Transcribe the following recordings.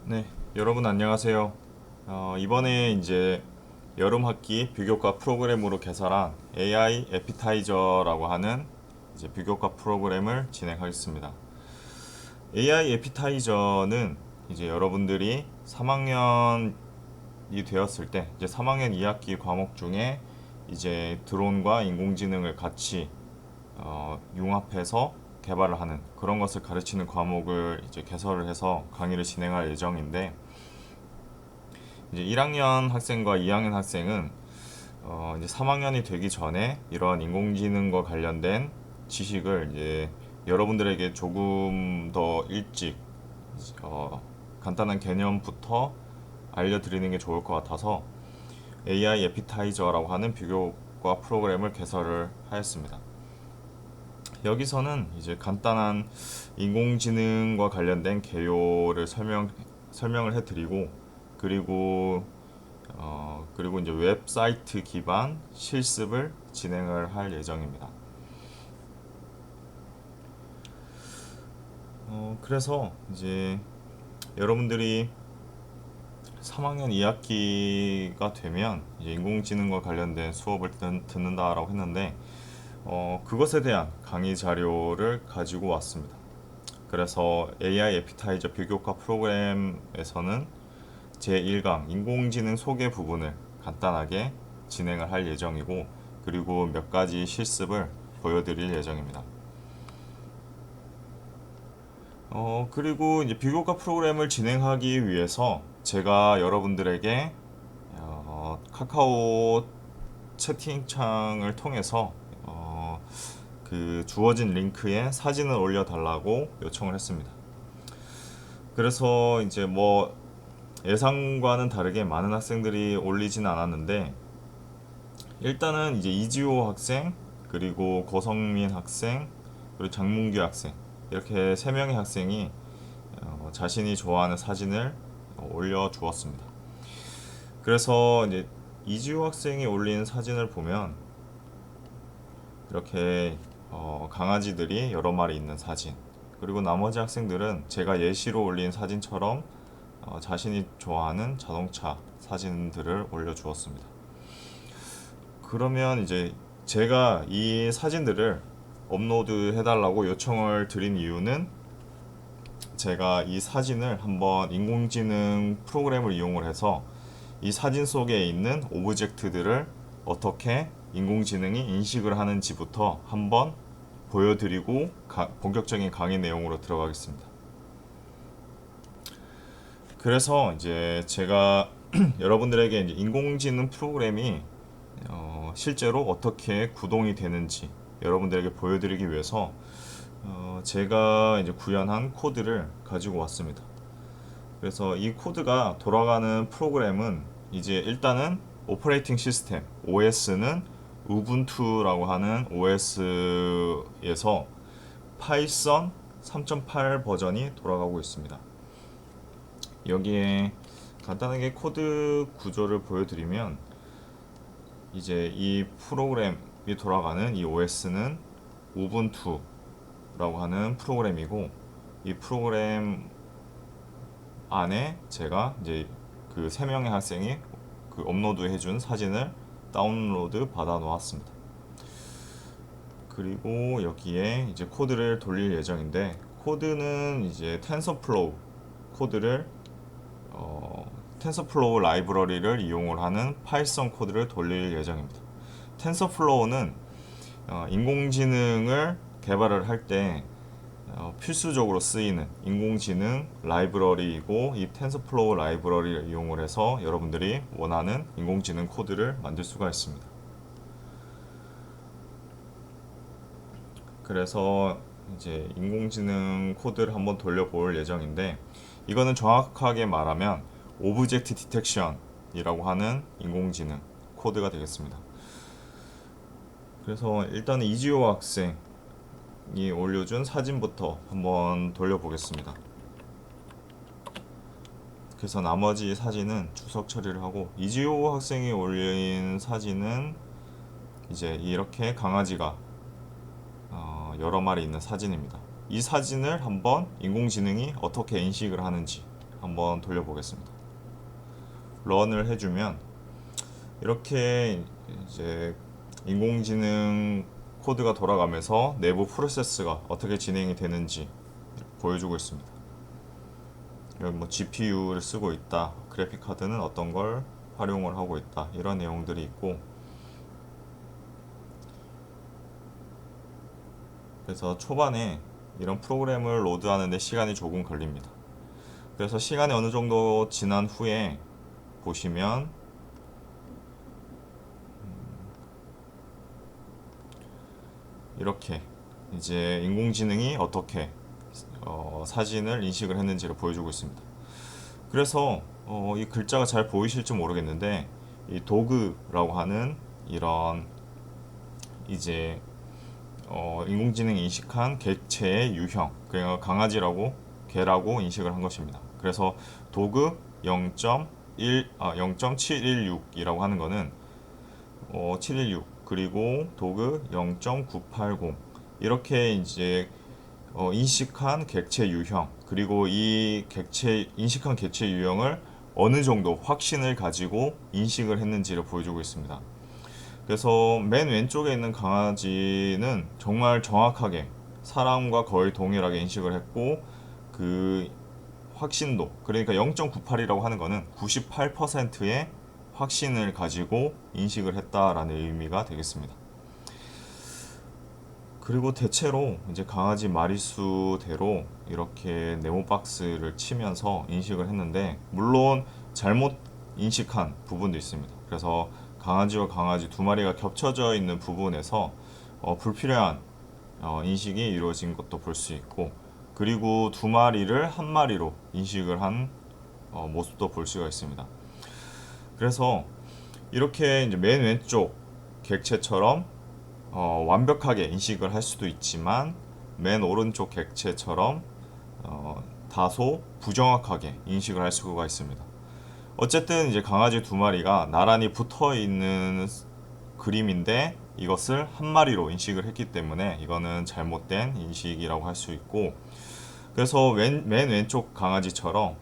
네, 여러분 안녕하세요. 이번에 이제 여름 학기 비교과 프로그램으로 개설한 AI 에피타이저라고 하는 이제 비교과 프로그램을 진행하겠습니다. AI 에피타이저는 이제 여러분들이 3학년이 되었을 때 이제 3학년 2학기 과목 중에 이제 드론과 인공지능을 같이 융합해서 개발을 하는 그런 것을 가르치는 과목을 이제 개설을 해서 강의를 진행할 예정인데 이제 1학년 학생과 2학년 학생은 이제 3학년이 되기 전에 이런 인공지능과 관련된 지식을 이제 여러분들에게 조금 더 일찍 간단한 개념부터 알려드리는 게 좋을 것 같아서 AI 에피타이저라고 하는 비교과 프로그램을 개설을 하였습니다. 여기서는 이제 간단한 인공지능과 관련된 개요를 설명을 해드리고 그리고 이제 웹사이트 기반 실습을 진행을 할 예정입니다. 그래서 이제 여러분들이 3학년 2학기가 되면 이제 인공지능과 관련된 수업을 듣는다라고 했는데 그것에 대한 강의 자료를 가지고 왔습니다. 그래서 AI 에피타이저 비교과 프로그램에서는 제1강 인공지능 소개 부분을 간단하게 진행을 할 예정이고 그리고 몇 가지 실습을 보여드릴 예정입니다. 그리고 이제 비교과 프로그램을 진행하기 위해서 제가 여러분들에게 카카오 채팅창을 통해서 그 주어진 링크에 사진을 올려달라고 요청을 했습니다. 그래서 이제 뭐 예상과는 다르게 많은 학생들이 올리진 않았는데 일단은 이제 이지호 학생 그리고 고성민 학생 그리고 장문규 학생 이렇게 세 명의 학생이 자신이 좋아하는 사진을 올려주었습니다. 그래서 이제 이지호 학생이 올린 사진을 보면 이렇게 강아지들이 여러 마리 있는 사진 그리고 나머지 학생들은 제가 예시로 올린 사진처럼 자신이 좋아하는 자동차 사진들을 올려주었습니다. 그러면 이제 제가 이 사진들을 업로드 해달라고 요청을 드린 이유는 제가 이 사진을 한번 인공지능 프로그램을 이용을 해서 이 사진 속에 있는 오브젝트들을 어떻게 인공지능이 인식을 하는지부터 한번 보여드리고 본격적인 강의 내용으로 들어가겠습니다. 그래서 이제 제가 여러분들에게 이제 인공지능 프로그램이 실제로 어떻게 구동이 되는지 여러분들에게 보여드리기 위해서 제가 이제 구현한 코드를 가지고 왔습니다. 그래서 이 코드가 돌아가는 프로그램은 이제 일단은 오퍼레이팅 시스템 OS는 우분투라고 하는 OS에서 파이썬 3.8 버전이 돌아가고 있습니다. 여기에 간단하게 코드 구조를 보여드리면 이제 이 프로그램이 돌아가는 이 OS는 우분투라고 하는 프로그램이고 이 프로그램 안에 제가 이제 그 세 명의 학생이 그 업로드 해준 사진을 다운로드 받아 놓았습니다. 그리고 여기에 이제 코드를 돌릴 예정인데 코드는 이제 텐서플로우 코드를 텐서플로우 라이브러리를 이용을 하는 파이썬 코드를 돌릴 예정입니다. 텐서플로우는 인공지능을 개발을 할 때 필수적으로 쓰이는 인공지능 라이브러리이고 이 텐서플로우 라이브러리를 이용을 해서 여러분들이 원하는 인공지능 코드를 만들 수가 있습니다. 그래서 이제 인공지능 코드를 한번 돌려볼 예정인데 이거는 정확하게 말하면 오브젝트 디텍션이라고 하는 인공지능 코드가 되겠습니다. 그래서 일단 이지호 학생이 올려준 사진부터 한번 돌려보겠습니다. 그래서 나머지 사진은 추석 처리를 하고 이지호 학생이 올린 사진은 이제 이렇게 강아지가 여러 마리 있는 사진입니다. 이 사진을 한번 인공지능이 어떻게 인식을 하는지 한번 돌려보겠습니다. 런을 해주면 이렇게 이제 인공지능 코드가 돌아가면서 내부 프로세스가 어떻게 진행이 되는지 보여주고 있습니다. 여기 뭐 GPU를 쓰고 있다, 그래픽 카드는 어떤 걸 활용을 하고 있다, 이런 내용들이 있고, 그래서 초반에 이런 프로그램을 로드하는데 시간이 조금 걸립니다. 그래서 시간이 어느 정도 지난 후에 보시면 이렇게 이제 인공지능이 어떻게 사진을 인식을 했는지를 보여주고 있습니다. 그래서 이 글자가 잘 보이실지 모르겠는데, 이 도그라고 하는 이런 이제 인공지능이 인식한 객체의 유형, 그러니까 강아지라고 개라고 인식을 한 것입니다. 그래서 도그 0.716이라고 하는 거는 716, 그리고 도그 0.980, 이렇게 이제 인식한 객체 유형, 그리고 이 객체 인식한 객체 유형을 어느 정도 확신을 가지고 인식을 했는지를 보여주고 있습니다. 그래서 맨 왼쪽에 있는 강아지는 정말 정확하게 사람과 거의 동일하게 인식을 했고, 그 확신도, 그러니까 0.98이라고 하는 거는 98%의 확신을 가지고 인식을 했다라는 의미가 되겠습니다. 그리고 대체로 이제 강아지 마리수대로 이렇게 네모 박스를 치면서 인식을 했는데, 물론 잘못 인식한 부분도 있습니다. 그래서 강아지와 강아지 두 마리가 겹쳐져 있는 부분에서 불필요한 인식이 이루어진 것도 볼 수 있고, 그리고 두 마리를 한 마리로 인식을 한 모습도 볼 수가 있습니다. 그래서 이렇게 이제 맨 왼쪽 객체처럼 완벽하게 인식을 할 수도 있지만, 맨 오른쪽 객체처럼 다소 부정확하게 인식을 할 수가 있습니다. 어쨌든 이제 강아지 두 마리가 나란히 붙어 있는 그림인데, 이것을 한 마리로 인식을 했기 때문에 이거는 잘못된 인식이라고 할 수 있고, 그래서 맨 왼쪽 강아지처럼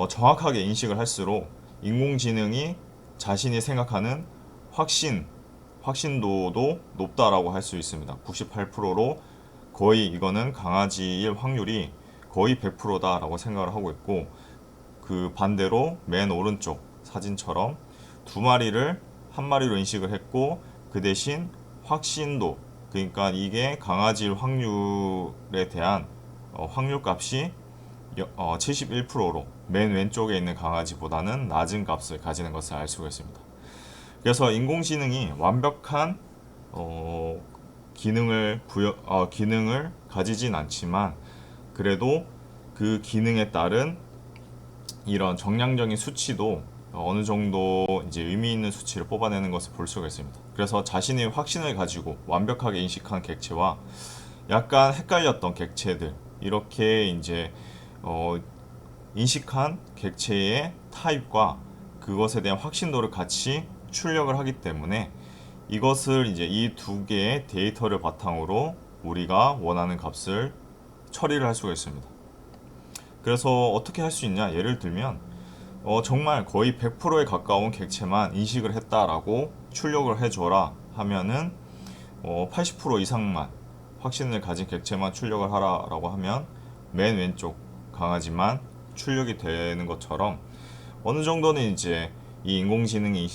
정확하게 인식을 할수록 인공지능이 자신이 생각하는 확신도도 높다라고 할 수 있습니다. 98%로 거의 이거는 강아지일 확률이 거의 100%다라고 생각을 하고 있고, 그 반대로 맨 오른쪽 사진처럼 두 마리를 한 마리로 인식을 했고, 그 대신 확신도, 그러니까 이게 강아지일 확률에 대한 확률 값이 71%로 맨 왼쪽에 있는 강아지보다는 낮은 값을 가지는 것을 알 수가 있습니다. 그래서 인공지능이 완벽한 기능을 가지진 않지만, 그래도 그 기능에 따른 이런 정량적인 수치도 어느 정도 이제 의미 있는 수치를 뽑아내는 것을 볼 수가 있습니다. 그래서 자신의 확신을 가지고 완벽하게 인식한 객체와 약간 헷갈렸던 객체들, 이렇게 이제 인식한 객체의 타입과 그것에 대한 확신도를 같이 출력을 하기 때문에, 이것을 이제 이 두 개의 데이터를 바탕으로 우리가 원하는 값을 처리를 할 수가 있습니다. 그래서 어떻게 할 수 있냐? 예를 들면 정말 거의 100%에 가까운 객체만 인식을 했다라고 출력을 해줘라 하면은 80% 이상만 확신을 가진 객체만 출력을 하라라고 하면 맨 왼쪽 강아지만 출력이 되는 것처럼, 어느 정도는 이제 이 인공지능이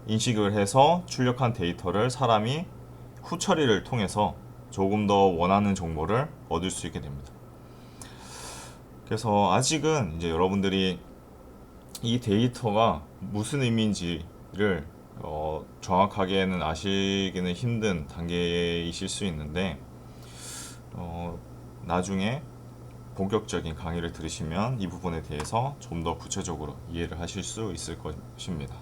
인식을 해서 출력한 데이터를 사람이 후처리를 통해서 조금 더 원하는 정보를 얻을 수 있게 됩니다. 그래서 아직은 이제 여러분들이 이 데이터가 무슨 의미인지를 정확하게는 아시기는 힘든 단계이실 수 있는데, 나중에 본격적인 강의를 들으시면 이 부분에 대해서 좀 더 구체적으로 이해를 하실 수 있을 것입니다.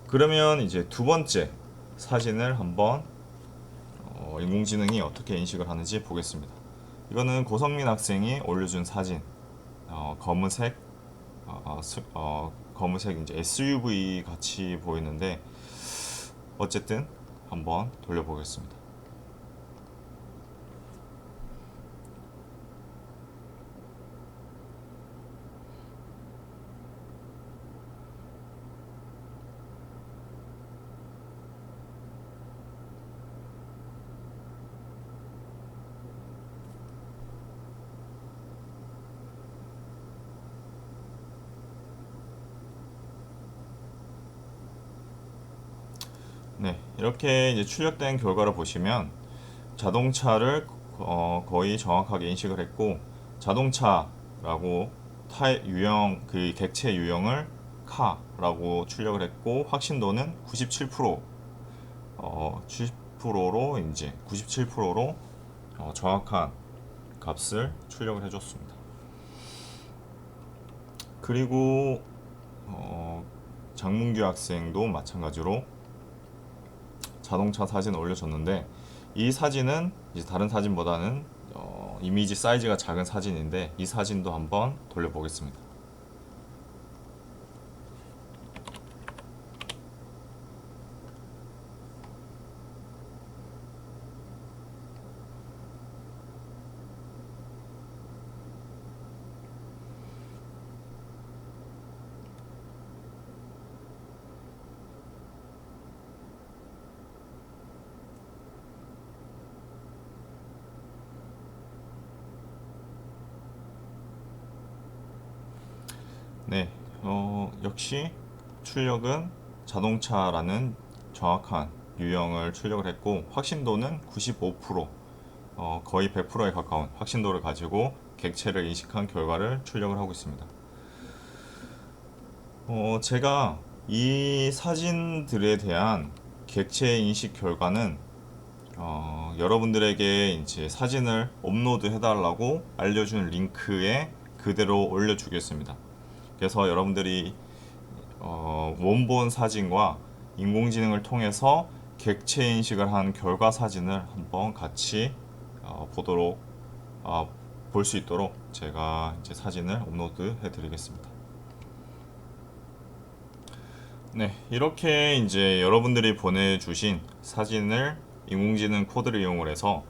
그러면 이제 두 번째 사진을 한번 인공지능이 어떻게 인식을 하는지 보겠습니다. 이거는 고성민 학생이 올려준 사진, 검은색, 검은색 이제 SUV 같이 보이는데, 어쨌든 한번 돌려보겠습니다. 이렇게 이제 출력된 결과를 보시면 자동차를 거의 정확하게 인식을 했고, 자동차라고 타입 유형 그 객체 유형을 카라고 출력을 했고, 확신도는 97% 70%로 이제 97%로 정확한 값을 출력을 해줬습니다. 그리고 장문규 학생도 마찬가지로 자동차 사진을 올려줬는데, 이 사진은 이제 다른 사진보다는 이미지 사이즈가 작은 사진인데, 이 사진도 한번 돌려보겠습니다. 네, 역시 출력은 자동차라는 정확한 유형을 출력을 했고, 확신도는 95%, 거의 100%에 가까운 확신도를 가지고 객체를 인식한 결과를 출력을 하고 있습니다. 제가 이 사진들에 대한 객체 인식 결과는 여러분들에게 이제 사진을 업로드 해달라고 알려준 링크에 그대로 올려주겠습니다. 그래서 여러분들이 원본 사진과 인공지능을 통해서 객체 인식을 한 결과 사진을 한번 같이 보도록 볼 수 있도록 제가 이제 사진을 업로드 해드리겠습니다. 네, 이렇게 이제 여러분들이 보내주신 사진을 인공지능 코드를 이용을 해서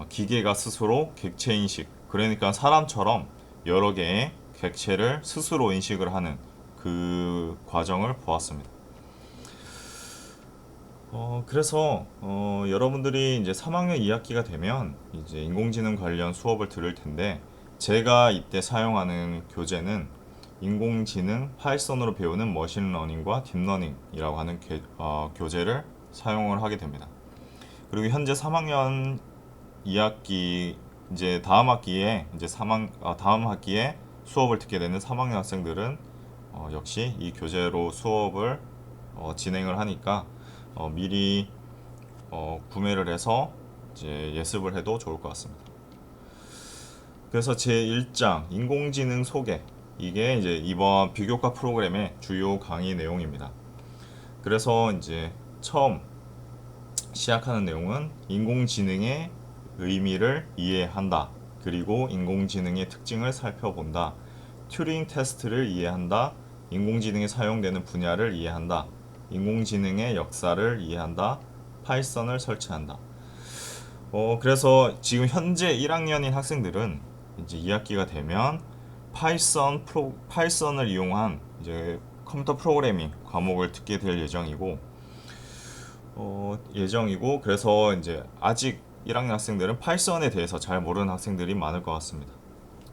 기계가 스스로 객체 인식, 그러니까 사람처럼 여러 개의 객체를 스스로 인식을 하는 그 과정을 보았습니다. 그래서 여러분들이 이제 3학년 2학기가 되면 이제 인공지능 관련 수업을 들을 텐데, 제가 이때 사용하는 교재는 인공지능 파이썬으로 배우는 머신러닝과 딥러닝이라고 하는 교재를 사용을 하게 됩니다. 그리고 현재 3학년 2학기 이제 다음 학기에 다음 학기에 수업을 듣게 되는 3학년 학생들은 역시 이 교재로 수업을 진행을 하니까 미리 구매를 해서 이제 예습을 해도 좋을 것 같습니다. 그래서 제 1장 인공지능 소개, 이게 이제 이번 비교과 프로그램의 주요 강의 내용입니다. 그래서 이제 처음 시작하는 내용은 인공지능의 의미를 이해한다, 그리고 인공지능의 특징을 살펴본다, 튜링 테스트를 이해한다, 인공지능이 사용되는 분야를 이해한다, 인공지능의 역사를 이해한다, 파이썬을 설치한다. 그래서 지금 현재 1학년인 학생들은 이제 2학기가 되면 파이썬을 이용한 이제 컴퓨터 프로그래밍 과목을 듣게 될 예정이고, 그래서 이제 아직 1학년 학생들은 파이썬에 대해서 잘 모르는 학생들이 많을 것 같습니다.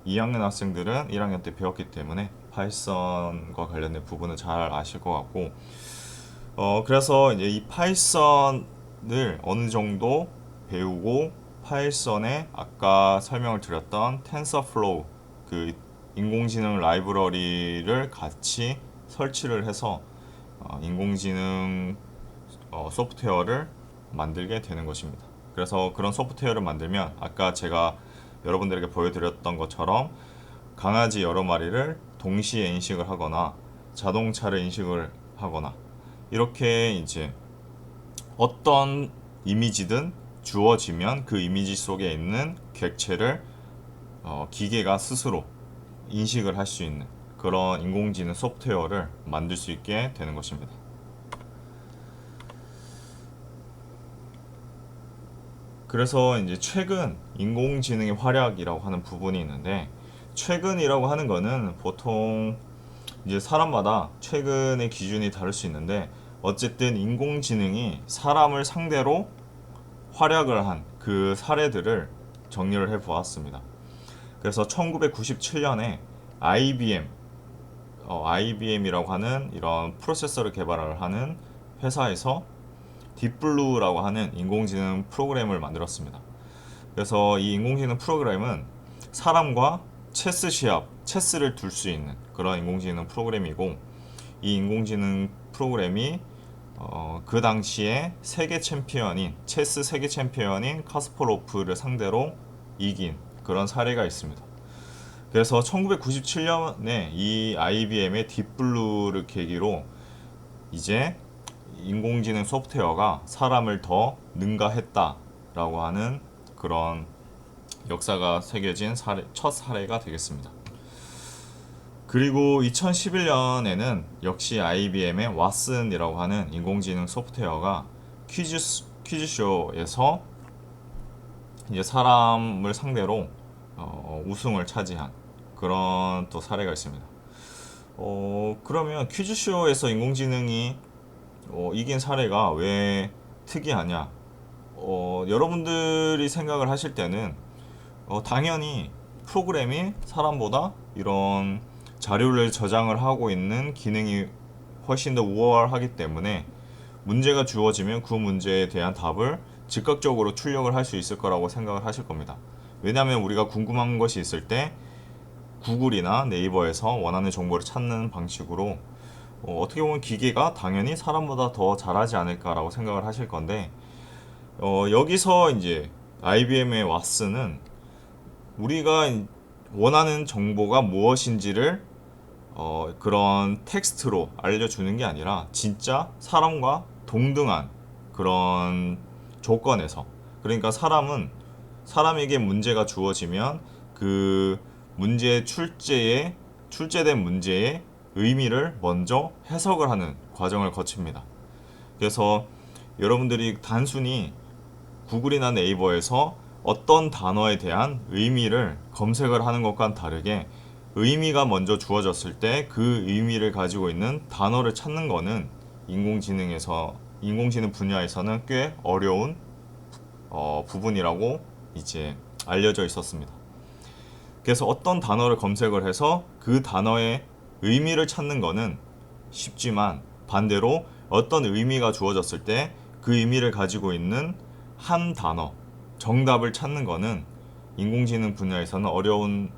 2학년 학생들은 1학년 때 배웠기 때문에 파이썬과 관련된 부분은 잘 아실 것 같고, 그래서 이제 이 파이썬을 어느 정도 배우고, 파이썬에 아까 설명을 드렸던 텐서플로우 그 인공지능 라이브러리를 같이 설치를 해서 인공지능 소프트웨어를 만들게 되는 것입니다. 그래서 그런 소프트웨어를 만들면 아까 제가 여러분들에게 보여드렸던 것처럼 강아지 여러 마리를 동시에 인식을 하거나 자동차를 인식을 하거나, 이렇게 이제 어떤 이미지든 주어지면 그 이미지 속에 있는 객체를 기계가 스스로 인식을 할 수 있는 그런 인공지능 소프트웨어를 만들 수 있게 되는 것입니다. 그래서 이제 최근 인공지능의 활약이라고 하는 부분이 있는데, 최근이라고 하는 거는 보통 이제 사람마다 최근의 기준이 다를 수 있는데, 어쨌든 인공지능이 사람을 상대로 활약을 한 그 사례들을 정리를 해 보았습니다. 그래서 1997년에 IBM이라고 하는 이런 프로세서를 개발을 하는 회사에서 딥블루라고 하는 인공지능 프로그램을 만들었습니다. 그래서 이 인공지능 프로그램은 사람과 체스 시합, 체스를 둘 수 있는 그런 인공지능 프로그램이고, 이 인공지능 프로그램이 그 당시에 세계 챔피언인 체스 세계 챔피언인 카스퍼로프를 상대로 이긴 그런 사례가 있습니다. 그래서 1997년에 이 IBM의 딥블루를 계기로 이제 인공지능 소프트웨어가 사람을 더 능가했다라고 하는 그런 역사가 새겨진 첫 사례가 되겠습니다. 그리고 2011년에는 역시 IBM의 왓슨이라고 하는 인공지능 소프트웨어가 퀴즈쇼에서 이제 사람을 상대로 우승을 차지한 그런 또 사례가 있습니다. 그러면 퀴즈쇼에서 인공지능이 이긴 사례가 왜 특이하냐? 여러분들이 생각을 하실 때는 당연히 프로그램이 사람보다 이런 자료를 저장을 하고 있는 기능이 훨씬 더 우월하기 때문에 문제가 주어지면 그 문제에 대한 답을 즉각적으로 출력을 할 수 있을 거라고 생각을 하실 겁니다. 왜냐하면 우리가 궁금한 것이 있을 때 구글이나 네이버에서 원하는 정보를 찾는 방식으로 어떻게 보면 기계가 당연히 사람보다 더 잘하지 않을까라고 생각을 하실 건데, 여기서 이제 IBM의 왓슨은 우리가 원하는 정보가 무엇인지를 그런 텍스트로 알려주는 게 아니라 진짜 사람과 동등한 그런 조건에서, 그러니까 사람에게 문제가 주어지면 그 출제된 문제의 의미를 먼저 해석을 하는 과정을 거칩니다. 그래서 여러분들이 단순히 구글이나 네이버에서 어떤 단어에 대한 의미를 검색을 하는 것과는 다르게 의미가 먼저 주어졌을 때 그 의미를 가지고 있는 단어를 찾는 거는 인공지능 분야에서는 꽤 어려운 부분이라고 이제 알려져 있었습니다. 그래서 어떤 단어를 검색을 해서 그 단어의 의미를 찾는 거는 쉽지만, 반대로 어떤 의미가 주어졌을 때 그 의미를 가지고 있는 한 단어, 정답을 찾는 거는 인공지능 분야에서는 어려운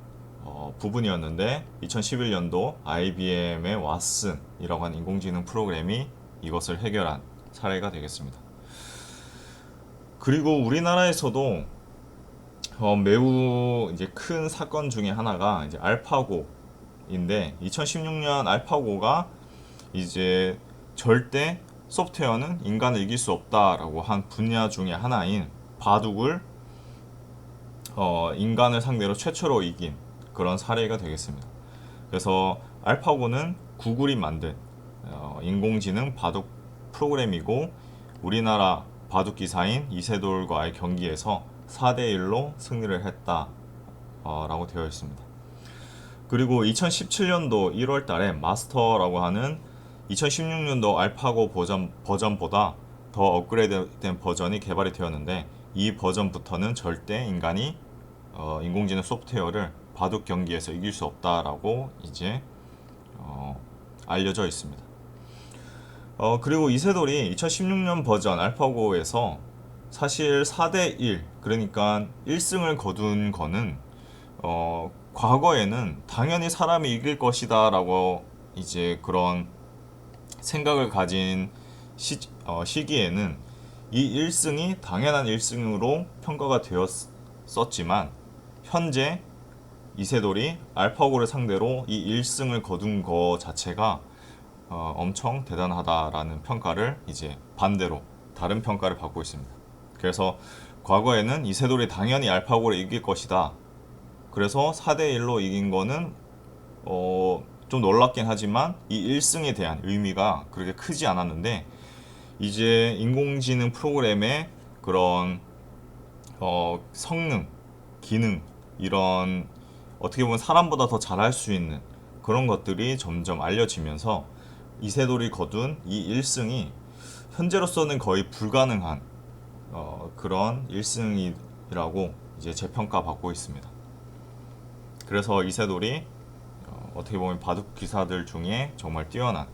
부분이었는데, 2011년도 IBM의 왓슨이라고 하는 인공지능 프로그램이 이것을 해결한 사례가 되겠습니다. 그리고 우리나라에서도 매우 이제 큰 사건 중에 하나가 이제 알파고인데, 2016년 알파고가 이제 절대 소프트웨어는 인간을 이길 수 없다라고 한 분야 중에 하나인 바둑을 인간을 상대로 최초로 이긴 그런 사례가 되겠습니다. 그래서 알파고는 구글이 만든 인공지능 바둑 프로그램이고, 우리나라 바둑 기사인 이세돌과의 경기에서 4대1로 승리를 했다라고 되어 있습니다. 그리고 2017년도 1월 달에 마스터라고 하는 2016년도 알파고 버전보다 더 업그레이드된 버전이 개발이 되었는데, 이 버전부터는 절대 인간이 인공지능 소프트웨어를 바둑 경기에서 이길 수 없다라고 이제 알려져 있습니다. 그리고 이세돌이 2016년 버전 알파고에서 사실 4대1, 그러니까 1승을 거둔 거는 과거에는 당연히 사람이 이길 것이다 라고 이제 그런 생각을 가진 시기에는 이 1승이 당연한 1승으로 평가가 되었었지만, 현재 이세돌이 알파고를 상대로 이 1승을 거둔 거 자체가 엄청 대단하다라는 평가를 이제 반대로 다른 평가를 받고 있습니다. 그래서 과거에는 이세돌이 당연히 알파고를 이길 것이다, 그래서 4대1로 이긴 거는 좀 놀랍긴 하지만 이 1승에 대한 의미가 그렇게 크지 않았는데, 이제 인공지능 프로그램의 그런 성능, 기능, 이런 어떻게 보면 사람보다 더 잘할 수 있는 그런 것들이 점점 알려지면서 이세돌이 거둔 이 1승이 현재로서는 거의 불가능한 그런 1승이라고 이제 재평가받고 있습니다. 그래서 이세돌이 어떻게 보면 바둑 기사들 중에 정말 뛰어난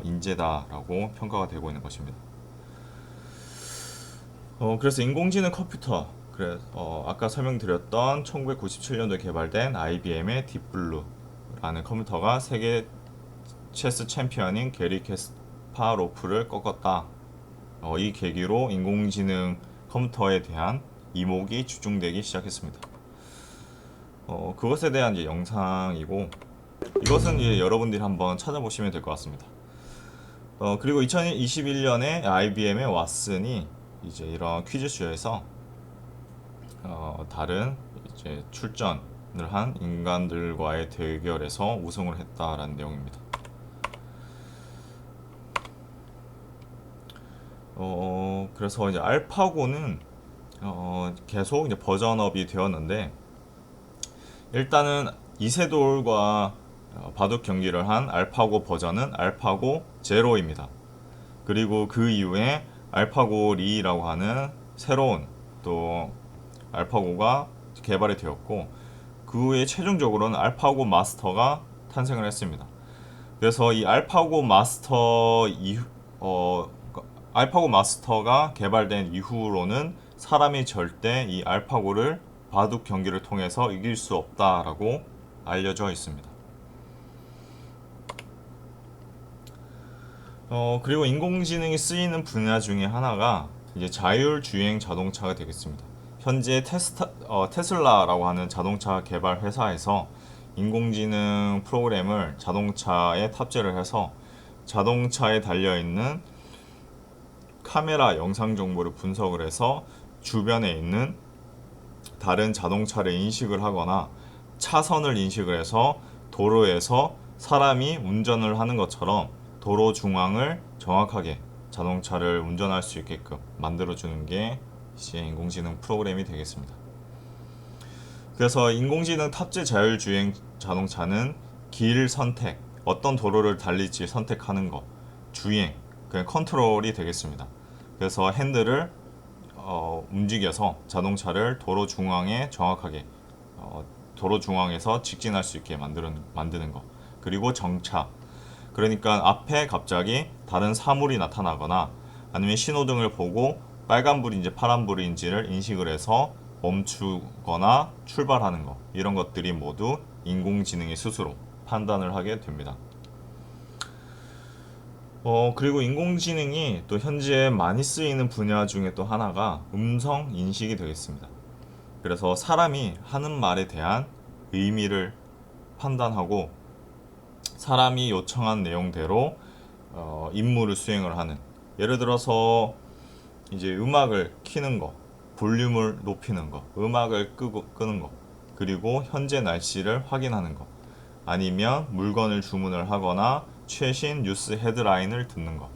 인재다라고 평가가 되고 있는 것입니다. 그래서 인공지능 컴퓨터, 아까 설명드렸던 1997년도에 개발된 IBM의 딥블루라는 컴퓨터가 세계 체스 챔피언인 게리 캐스파로프를 꺾었다. 이 계기로 인공지능 컴퓨터에 대한 이목이 집중되기 시작했습니다. 그것에 대한 이제 영상이고, 이것은 이제 여러분들이 한번 찾아보시면 될 것 같습니다. 그리고 2021년에 IBM의 왓슨이 이제 이런 퀴즈쇼에서 다른 이제 출전을 한 인간들과의 대결에서 우승을 했다라는 내용입니다. 그래서 이제 알파고는 계속 이제 버전업이 되었는데, 일단은 이세돌과 바둑 경기를 한 알파고 버전은 알파고 제로입니다. 그리고 그 이후에 알파고 리라고 하는 새로운 또 알파고가 개발이 되었고, 그 후에 최종적으로는 알파고 마스터가 탄생을 했습니다. 그래서 이 알파고 마스터가 개발된 이후로는 사람이 절대 이 알파고를 바둑 경기를 통해서 이길 수 없다라고 알려져 있습니다. 그리고 인공지능이 쓰이는 분야 중에 하나가 이제 자율주행 자동차가 되겠습니다. 현재 테슬라라고 하는 자동차 개발 회사에서 인공지능 프로그램을 자동차에 탑재를 해서 자동차에 달려있는 카메라 영상 정보를 분석을 해서 주변에 있는 다른 자동차를 인식을 하거나 차선을 인식을 해서 도로에서 사람이 운전을 하는 것처럼 도로 중앙을 정확하게 자동차를 운전할 수 있게끔 만들어주는 게 이제 인공지능 프로그램이 되겠습니다. 그래서 인공지능 탑재 자율주행 자동차는 길 선택, 어떤 도로를 달릴지 선택하는 것, 주행, 그냥 컨트롤이 되겠습니다. 그래서 핸들을 움직여서 자동차를 도로 중앙에 정확하게 도로 중앙에서 직진할 수 있게 만드는 것. 그리고 정차, 그러니까 앞에 갑자기 다른 사물이 나타나거나 아니면 신호등을 보고 빨간불인지 파란불인지를 인식을 해서 멈추거나 출발하는 것, 이런 것들이 모두 인공지능이 스스로 판단을 하게 됩니다. 그리고 인공지능이 또 현재 많이 쓰이는 분야 중에 또 하나가 음성 인식이 되겠습니다. 그래서 사람이 하는 말에 대한 의미를 판단하고 사람이 요청한 내용대로 임무를 수행을 하는, 예를 들어서 이제 음악을 켜는 거, 볼륨을 높이는 거, 음악을 끄는 거, 그리고 현재 날씨를 확인하는 거, 아니면 물건을 주문을 하거나 최신 뉴스 헤드라인을 듣는 것.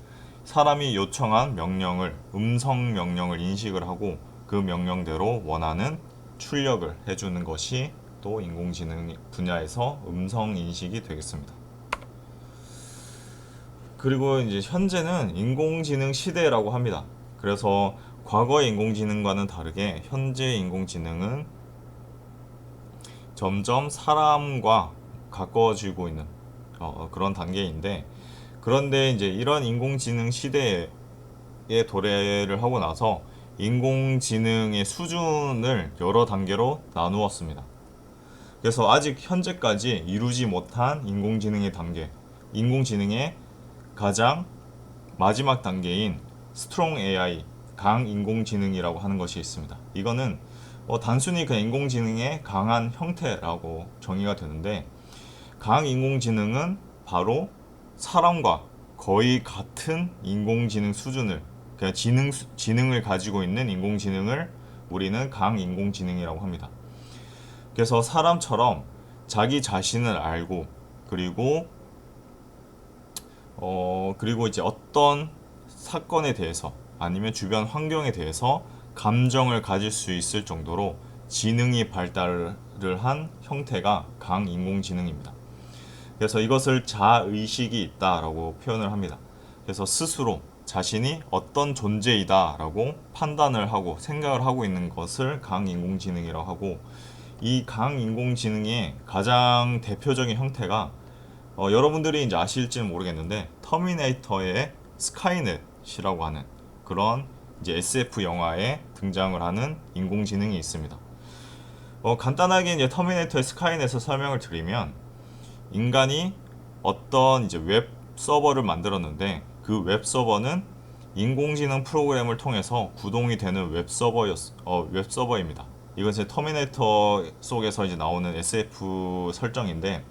사람이 요청한 명령을, 음성 명령을 인식을 하고 그 명령대로 원하는 출력을 해주는 것이 또 인공지능 분야에서 음성 인식이 되겠습니다. 그리고 이제 현재는 인공지능 시대라고 합니다. 그래서 과거의 인공지능과는 다르게 현재 인공지능은 점점 사람과 가까워지고 있는 그런 단계인데, 그런데 이제 이런 인공지능 시대에 도래를 하고 나서 인공지능의 수준을 여러 단계로 나누었습니다. 그래서 아직 현재까지 이루지 못한 인공지능의 단계, 인공지능의 가장 마지막 단계인 스트롱 AI, 강인공지능이라고 하는 것이 있습니다. 이거는 단순히 그 인공지능의 강한 형태라고 정의가 되는데, 강인공지능은 바로 사람과 거의 같은 인공지능 수준을, 그러니까 지능을 가지고 있는 인공지능을 우리는 강인공지능이라고 합니다. 그래서 사람처럼 자기 자신을 알고, 그리고 이제 어떤 사건에 대해서 아니면 주변 환경에 대해서 감정을 가질 수 있을 정도로 지능이 발달을 한 형태가 강인공지능입니다. 그래서 이것을 자의식이 있다라고 표현을 합니다. 그래서 스스로 자신이 어떤 존재이다라고 판단을 하고 생각을 하고 있는 것을 강인공지능이라고 하고, 이 강인공지능의 가장 대표적인 형태가 여러분들이 이제 아실지는 모르겠는데 터미네이터의 스카이넷이라고 하는 그런 이제 SF 영화에 등장을 하는 인공지능이 있습니다. 간단하게 이제 터미네이터의 스카이넷에서 설명을 드리면, 인간이 어떤 이제 웹 서버를 만들었는데, 그 웹 서버는 인공지능 프로그램을 통해서 구동이 되는 웹 서버입니다. 이건 제 터미네이터 속에서 이제 나오는 SF 설정인데,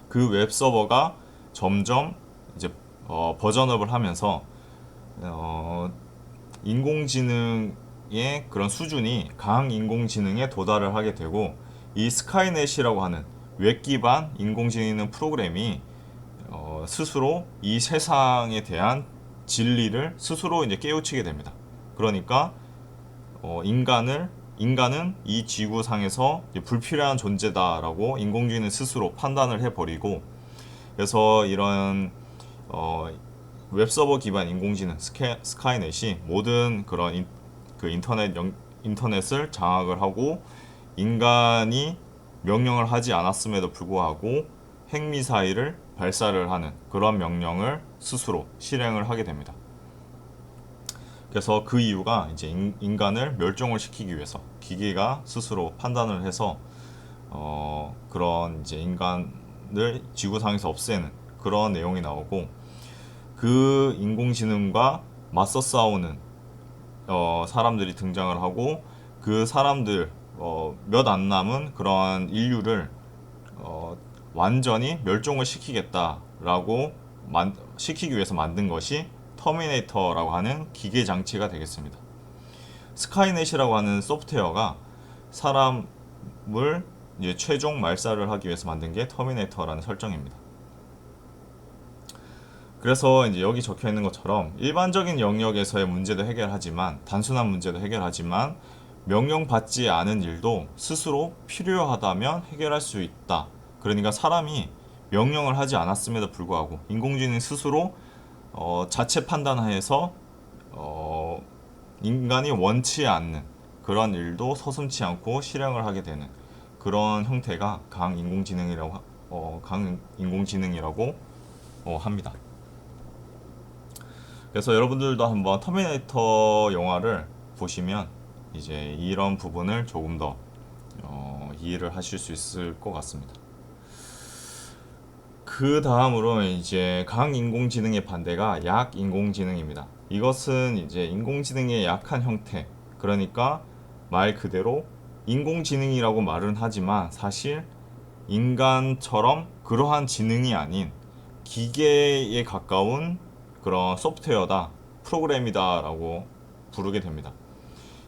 그 웹 서버가 점점 이제 버전업을 하면서 인공지능의 그런 수준이 강인공지능에 도달을 하게 되고, 이 스카이넷이라고 하는 웹 기반 인공지능 프로그램이 스스로 이 세상에 대한 진리를 스스로 이제 깨우치게 됩니다. 그러니까 인간은 이 지구상에서 불필요한 존재다라고 인공지능 스스로 판단을 해버리고, 그래서 이런 웹서버 기반 인공지능 스카이넷이 모든 그런 그 인터넷을 장악을 하고, 인간이 명령을 하지 않았음에도 불구하고 핵미사일을 발사를 하는 그런 명령을 스스로 실행을 하게 됩니다. 그래서 그 이유가 이제 인간을 멸종을 시키기 위해서 기계가 스스로 판단을 해서 그런 이제 인간을 지구상에서 없애는 그런 내용이 나오고, 그 인공지능과 맞서 싸우는 사람들이 등장을 하고, 그 사람들 몇 안 남은 그런 인류를 완전히 멸종을 시키겠다라고 시키기 위해서 만든 것이 터미네이터라고 하는 기계 장치가 되겠습니다. 스카이넷이라고 하는 소프트웨어가 사람을 이제 최종 말살을 하기 위해서 만든 게 터미네이터라는 설정입니다. 그래서 이제 여기 적혀 있는 것처럼 일반적인 영역에서의 문제도 해결하지만, 단순한 문제도 해결하지만, 명령받지 않은 일도 스스로 필요하다면 해결할 수 있다. 그러니까 사람이 명령을 하지 않았음에도 불구하고 인공지능 스스로 자체 판단하에서 인간이 원치 않는 그런 일도 서슴지 않고 실행을 하게 되는 그런 형태가 강인공지능이라고 합니다. 그래서 여러분들도 한번 터미네이터 영화를 보시면 이제 이런 부분을 조금 더 이해를 하실 수 있을 것 같습니다. 그 다음으로 이제 강인공지능의 반대가 약인공지능입니다. 이것은 이제 인공지능의 약한 형태, 그러니까 말 그대로 인공지능이라고 말은 하지만 사실 인간처럼 그러한 지능이 아닌 기계에 가까운 그런 소프트웨어다, 프로그램이다라고 부르게 됩니다.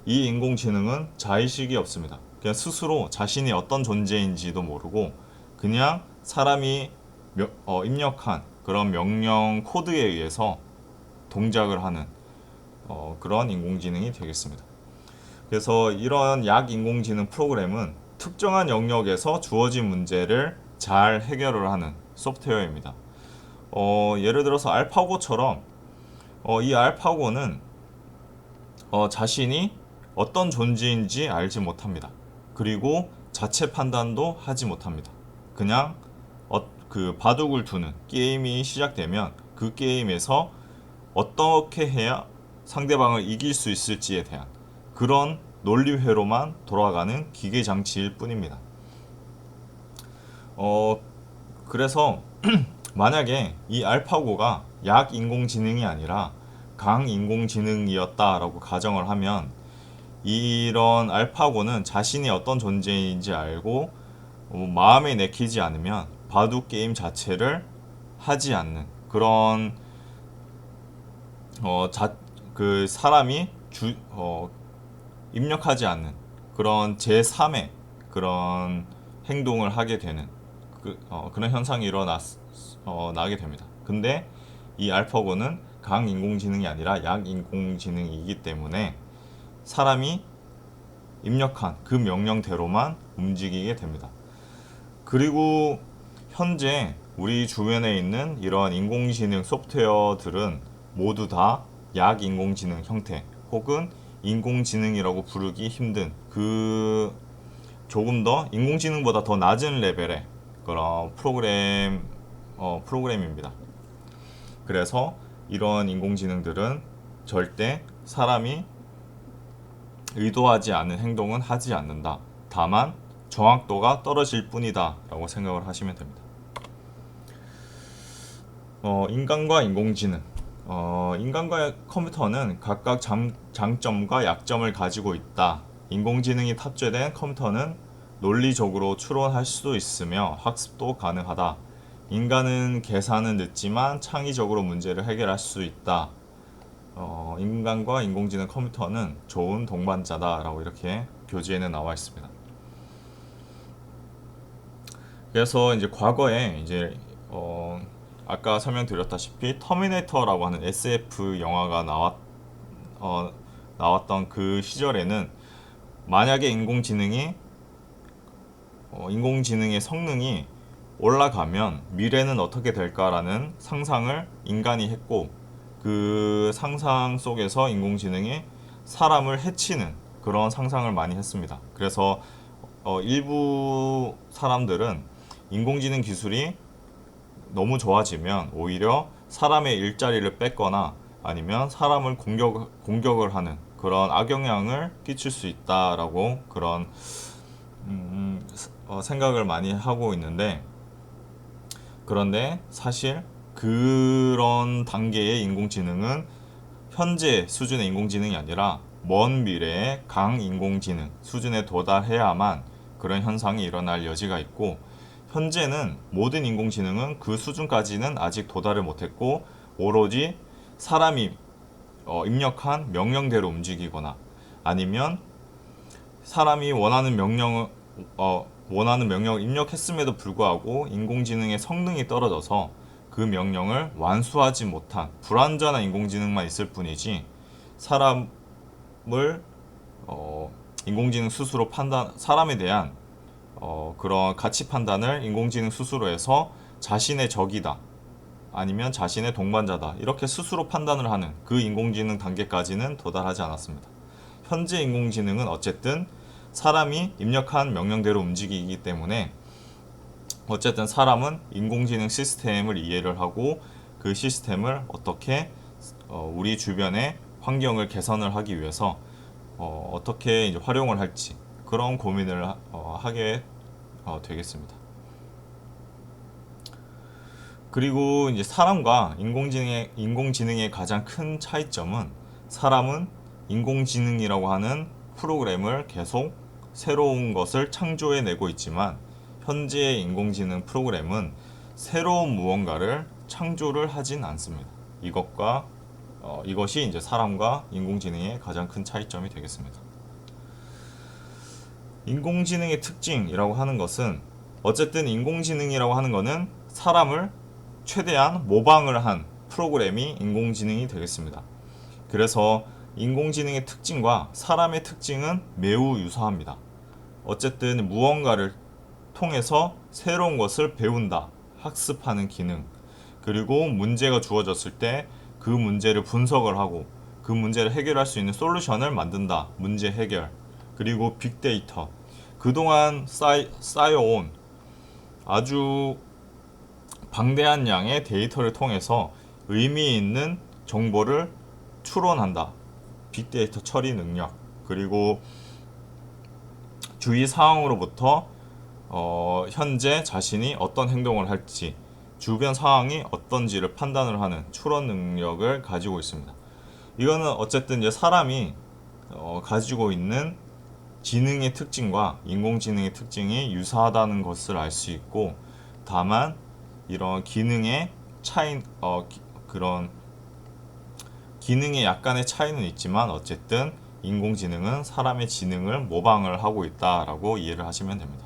이 인공지능은 자의식이 없습니다. 그냥 스스로 자신이 어떤 존재인지도 모르고 그냥 사람이 입력한 그런 명령 코드에 의해서 동작을 하는 그런 인공지능이 되겠습니다. 그래서 이런 약인공지능 프로그램은 특정한 영역에서 주어진 문제를 잘 해결을 하는 소프트웨어입니다. 예를 들어서 알파고처럼 이 알파고는 자신이 어떤 존재인지 알지 못합니다. 그리고 자체 판단도 하지 못합니다. 그냥 그 바둑을 두는 게임이 시작되면 그 게임에서 어떻게 해야 상대방을 이길 수 있을지에 대한 그런 논리회로만 돌아가는 기계 장치일 뿐입니다. 그래서 만약에 이 알파고가 약인공지능이 아니라 강인공지능이었다라고 가정을 하면, 이런 알파고는 자신이 어떤 존재인지 알고 마음에 내키지 않으면 바둑 게임 자체를 하지 않는 그런 그 사람이 입력하지 않는 그런 제3의 그런 행동을 하게 되는 그런 현상이 나게 됩니다. 근데 이 알파고는 강인공지능이 아니라 약인공지능이기 때문에 사람이 입력한 그 명령대로만 움직이게 됩니다. 그리고 현재 우리 주변에 있는 이러한 인공지능 소프트웨어들은 모두 다 약인공지능 형태 혹은 인공지능이라고 부르기 힘든 그 조금 더 인공지능보다 더 낮은 레벨의 그런 프로그램입니다. 그래서 이런 인공지능들은 절대 사람이 의도하지 않은 행동은 하지 않는다. 다만 정확도가 떨어질 뿐이다 라고 생각을 하시면 됩니다. 인간과 인공지능. 인간과 컴퓨터는 각각 장점과 약점을 가지고 있다. 인공지능이 탑재된 컴퓨터는 논리적으로 추론할 수도 있으며 학습도 가능하다. 인간은 계산은 늦지만 창의적으로 문제를 해결할 수 있다. 인간과 인공지능 컴퓨터는 좋은 동반자다라고 이렇게 교재에는 나와 있습니다. 그래서 이제 과거에 이제 아까 설명드렸다시피 터미네이터라고 하는 SF 영화가 나왔던 그 시절에는 만약에 인공지능의 성능이 올라가면 미래는 어떻게 될까라는 상상을 인간이 했고, 그 상상 속에서 인공지능이 사람을 해치는 그런 상상을 많이 했습니다. 그래서 일부 사람들은 인공지능 기술이 너무 좋아지면 오히려 사람의 일자리를 뺏거나 아니면 사람을 공격을 하는 그런 악영향을 끼칠 수 있다라고 그런 생각을 많이 하고 있는데, 그런데 사실 그런 단계의 인공지능은 현재 수준의 인공지능이 아니라 먼 미래의 강인공지능 수준에 도달해야만 그런 현상이 일어날 여지가 있고, 현재는 모든 인공지능은 그 수준까지는 아직 도달을 못했고 오로지 사람이 입력한 명령대로 움직이거나 아니면 사람이 원하는 명령을 입력했음에도 불구하고 인공지능의 성능이 떨어져서 그 명령을 완수하지 못한 불완전한 인공지능만 있을 뿐이지, 사람을 인공지능 스스로 사람에 대한 그런 가치 판단을 인공지능 스스로 해서 자신의 적이다 아니면 자신의 동반자다 이렇게 스스로 판단을 하는 그 인공지능 단계까지는 도달하지 않았습니다. 현재 인공지능은 어쨌든 사람이 입력한 명령대로 움직이기 때문에 어쨌든 사람은 인공지능 시스템을 이해를 하고 그 시스템을 어떻게 우리 주변의 환경을 개선을 하기 위해서 어떻게 이제 활용을 할지 그런 고민을 하게 되겠습니다. 그리고 이제 사람과 인공지능의 가장 큰 차이점은, 사람은 인공지능이라고 하는 프로그램을 계속 새로운 것을 창조해내고 있지만 현재의 인공지능 프로그램은 새로운 무언가를 창조를 하진 않습니다. 이것이 이제 사람과 인공지능의 가장 큰 차이점이 되겠습니다. 인공지능의 특징이라고 하는 것은, 어쨌든 인공지능이라고 하는 것은 사람을 최대한 모방을 한 프로그램이 인공지능이 되겠습니다. 그래서 인공지능의 특징과 사람의 특징은 매우 유사합니다. 어쨌든 무언가를 통해서 새로운 것을 배운다, 학습하는 기능, 그리고 문제가 주어졌을 때 그 문제를 분석을 하고 그 문제를 해결할 수 있는 솔루션을 만든다, 문제 해결, 그리고 빅데이터, 그동안 쌓여온 아주 방대한 양의 데이터를 통해서 의미 있는 정보를 추론한다, 빅데이터 처리 능력, 그리고 주위 상황으로부터 현재 자신이 어떤 행동을 할지, 주변 상황이 어떤지를 판단을 하는 추론 능력을 가지고 있습니다. 이거는 어쨌든 이제 사람이 가지고 있는 지능의 특징과 인공지능의 특징이 유사하다는 것을 알 수 있고, 다만 이런 기능의 그런 기능의 약간의 차이는 있지만 어쨌든 인공지능은 사람의 지능을 모방을 하고 있다라고 이해를 하시면 됩니다.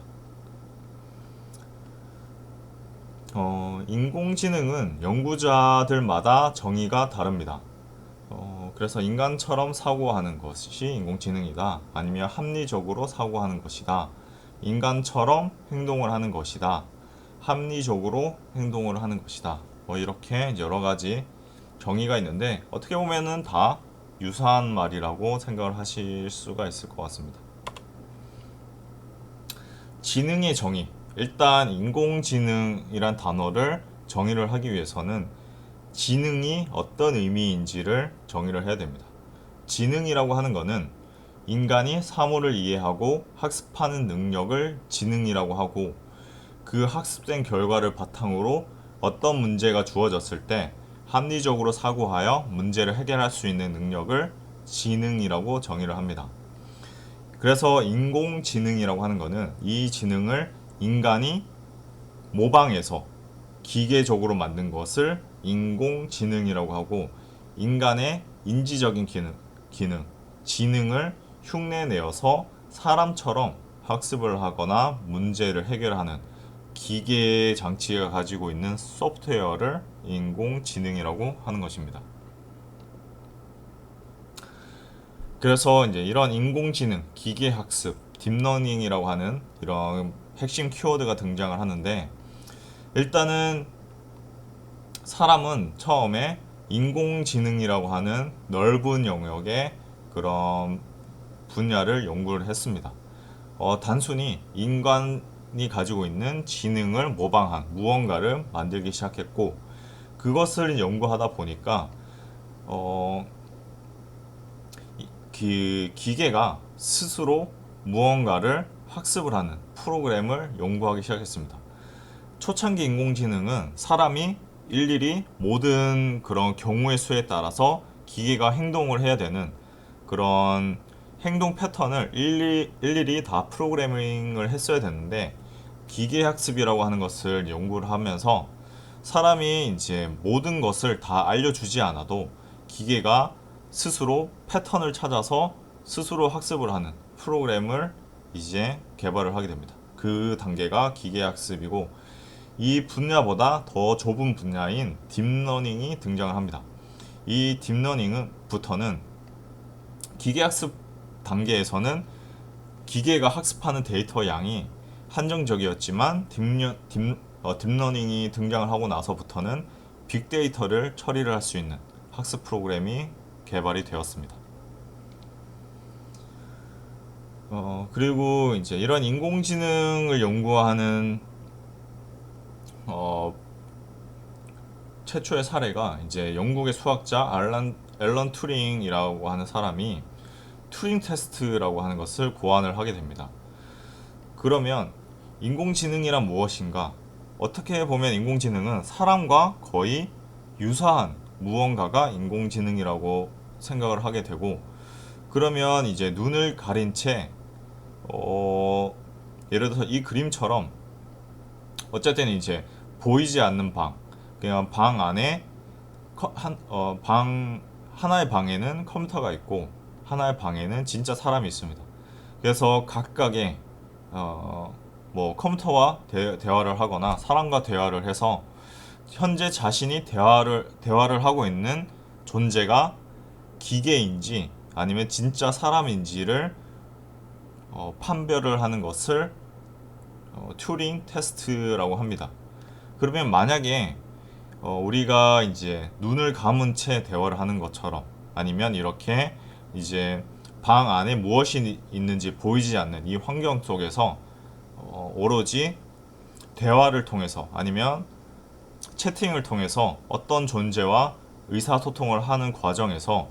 인공지능은 연구자들마다 정의가 다릅니다. 그래서 인간처럼 사고하는 것이 인공지능이다, 아니면 합리적으로 사고하는 것이다, 인간처럼 행동을 하는 것이다, 합리적으로 행동을 하는 것이다, 이렇게 여러 가지 정의가 있는데 어떻게 보면은 다 유사한 말이라고 생각을 하실 수가 있을 것 같습니다. 지능의 정의. 일단 인공지능이란 단어를 정의를 하기 위해서는 지능이 어떤 의미인지를 정의를 해야 됩니다. 지능이라고 하는 것은 인간이 사물을 이해하고 학습하는 능력을 지능이라고 하고, 그 학습된 결과를 바탕으로 어떤 문제가 주어졌을 때 합리적으로 사고하여 문제를 해결할 수 있는 능력을 지능이라고 정의를 합니다. 그래서 인공지능이라고 하는 것은 이 지능을 인간이 모방해서 기계적으로 만든 것을 인공지능이라고 하고, 인간의 인지적인 기능, 지능을 흉내내어서 사람처럼 학습을 하거나 문제를 해결하는 기계 장치가 가지고 있는 소프트웨어를 인공지능이라고 하는 것입니다. 그래서 이제 이런 인공지능, 기계학습, 딥러닝이라고 하는 이런 핵심 키워드가 등장을 하는데, 일단은 사람은 처음에 인공지능이라고 하는 넓은 영역의 그런 분야를 연구를 했습니다. 단순히 인간이 가지고 있는 지능을 모방한 무언가를 만들기 시작했고, 그것을 연구하다 보니까 기계가 스스로 무언가를 학습을 하는 프로그램을 연구하기 시작했습니다. 초창기 인공지능은 사람이 일일이 모든 그런 경우의 수에 따라서 기계가 행동을 해야 되는 그런 행동 패턴을 일일이 다 프로그래밍을 했어야 되는데, 기계학습이라고 하는 것을 연구를 하면서 사람이 이제 모든 것을 다 알려주지 않아도 기계가 스스로 패턴을 찾아서 스스로 학습을 하는 프로그램을 이제 개발을 하게 됩니다. 그 단계가 기계학습이고, 이 분야보다 더 좁은 분야인 딥러닝이 등장을 합니다. 이 딥러닝부터는 기계학습 단계에서는 기계가 학습하는 데이터 양이 한정적이었지만, 딥러닝이 등장을 하고 나서부터는 빅데이터를 처리를 할 수 있는 학습 프로그램이 개발이 되었습니다. 그리고 이제 이런 인공지능을 연구하는 최초의 사례가 이제 영국의 수학자 앨런 튜링이라고 하는 사람이 튜링 테스트라고 하는 것을 고안을 하게 됩니다. 그러면 인공지능이란 무엇인가? 어떻게 보면 인공지능은 사람과 거의 유사한 무언가가 인공지능이라고 생각을 하게 되고, 그러면 이제 눈을 가린 채 예를 들어서 이 그림처럼 어쨌든 이제 보이지 않는 그냥 방 안에 하나의 방에는 컴퓨터가 있고 하나의 방에는 진짜 사람이 있습니다. 그래서 각각의 뭐 컴퓨터와 대화를 하거나 사람과 대화를 해서 현재 자신이 대화를 하고 있는 존재가 기계인지 아니면 진짜 사람인지를 판별을 하는 것을 튜링 테스트라고 합니다. 그러면 만약에 우리가 이제 눈을 감은 채 대화를 하는 것처럼, 아니면 이렇게 이제 방 안에 무엇이 있는지 보이지 않는 이 환경 속에서 오로지 대화를 통해서 아니면 채팅을 통해서 어떤 존재와 의사소통을 하는 과정에서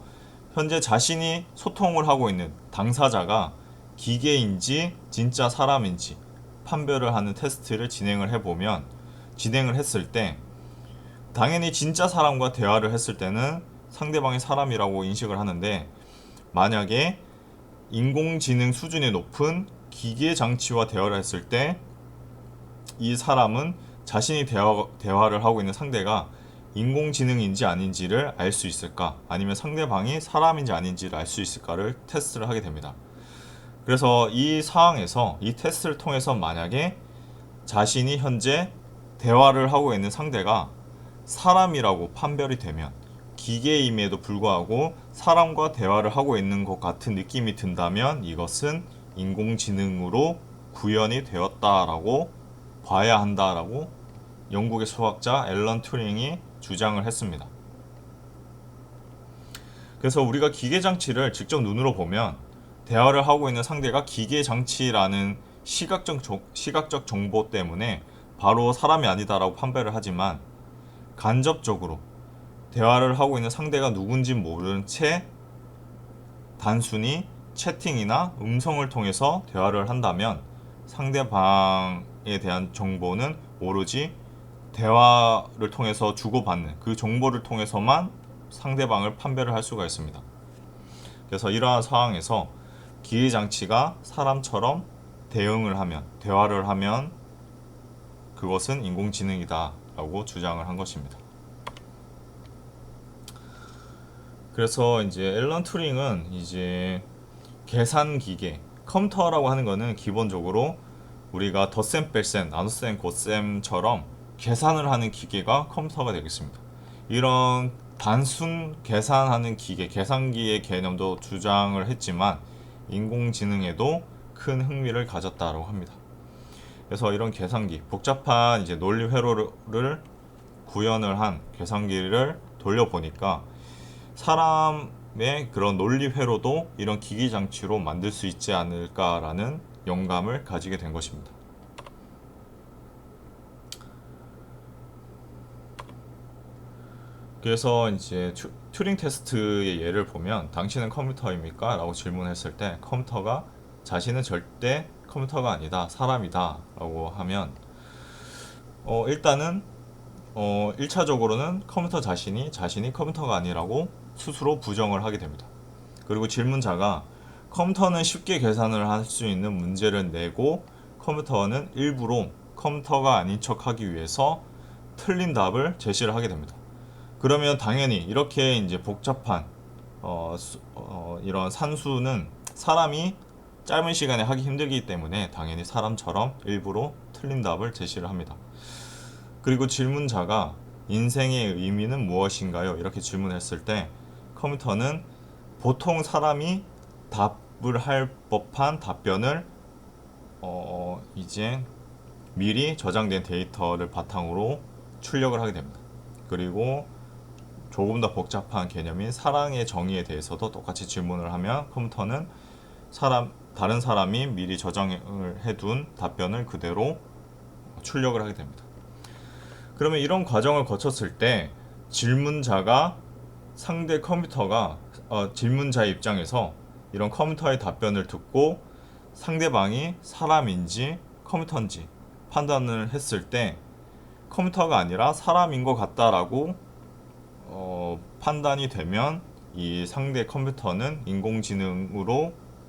현재 자신이 소통을 하고 있는 당사자가 기계인지 진짜 사람인지 판별을 하는 테스트를 진행을 했을 때, 당연히 진짜 사람과 대화를 했을 때는 상대방이 사람이라고 인식을 하는데, 만약에 인공지능 수준이 높은 기계 장치와 대화를 했을 때 이 사람은 자신이 대화를 하고 있는 상대가 인공지능인지 아닌지를 알 수 있을까, 아니면 상대방이 사람인지 아닌지를 알 수 있을까를 테스트를 하게 됩니다. 그래서 이 상황에서 이 테스트를 통해서 만약에 자신이 현재 대화를 하고 있는 상대가 사람이라고 판별이 되면, 기계임에도 불구하고 사람과 대화를 하고 있는 것 같은 느낌이 든다면 이것은 인공지능으로 구현이 되었다라고 봐야 한다라고 영국의 수학자 앨런 튜링이 주장을 했습니다. 그래서 우리가 기계 장치를 직접 눈으로 보면 대화를 하고 있는 상대가 기계 장치라는 시각적 정보 때문에 바로 사람이 아니다라고 판별을 하지만, 간접적으로 대화를 하고 있는 상대가 누군지 모르는 채 단순히 채팅이나 음성을 통해서 대화를 한다면 상대방에 대한 정보는 오로지 대화를 통해서 주고받는 그 정보를 통해서만 상대방을 판별을 할 수가 있습니다. 그래서 이러한 상황에서 기계장치가 사람처럼 대응을 하면, 대화를 하면 그것은 인공지능이다 라고 주장을 한 것입니다. 그래서 이제 앨런 튜링은 이제 계산 기계, 컴퓨터라고 하는 거는 기본적으로 우리가 덧셈, 뺄셈, 나눗셈, 곱셈처럼 계산을 하는 기계가 컴퓨터가 되겠습니다. 이런 단순 계산하는 기계, 계산기의 개념도 주장을 했지만 인공지능에도 큰 흥미를 가졌다고 합니다. 그래서 이런 계산기, 복잡한 이제 논리 회로를 구현을 한 계산기를 돌려보니까 사람의 그런 논리 회로도 이런 기기 장치로 만들 수 있지 않을까라는 영감을 가지게 된 것입니다. 그래서 이제 튜링 테스트의 예를 보면 당신은 컴퓨터입니까? 라고 질문했을 때 컴퓨터가 자신은 절대 컴퓨터가 아니다, 사람이다 라고 하면 일단은 1차적으로는 컴퓨터 자신이 컴퓨터가 아니라고 스스로 부정을 하게 됩니다. 그리고 질문자가 컴퓨터는 쉽게 계산을 할 수 있는 문제를 내고 컴퓨터는 일부러 컴퓨터가 아닌 척하기 위해서 틀린 답을 제시를 하게 됩니다. 그러면 당연히 이렇게 이제 복잡한 이런 산수는 사람이 짧은 시간에 하기 힘들기 때문에 당연히 사람처럼 일부러 틀린 답을 제시를 합니다. 그리고 질문자가 인생의 의미는 무엇인가요? 이렇게 질문했을 때 컴퓨터는 보통 사람이 답을 할 법한 답변을 이제 미리 저장된 데이터를 바탕으로 출력을 하게 됩니다. 그리고 조금 더 복잡한 개념인 사랑의 정의에 대해서도 똑같이 질문을 하면 컴퓨터는 다른 사람이 미리 저장을 해둔 답변을 그대로 출력을 하게 됩니다. 그러면 이런 과정을 거쳤을 때 질문자가 상대 컴퓨터가 질문자의 입장에서 이런 컴퓨터의 답변을 듣고 상대방이 사람인지 컴퓨터인지 판단을 했을 때 컴퓨터가 아니라 사람인 것 같다라고 판단이 되면 이 상대 컴퓨터는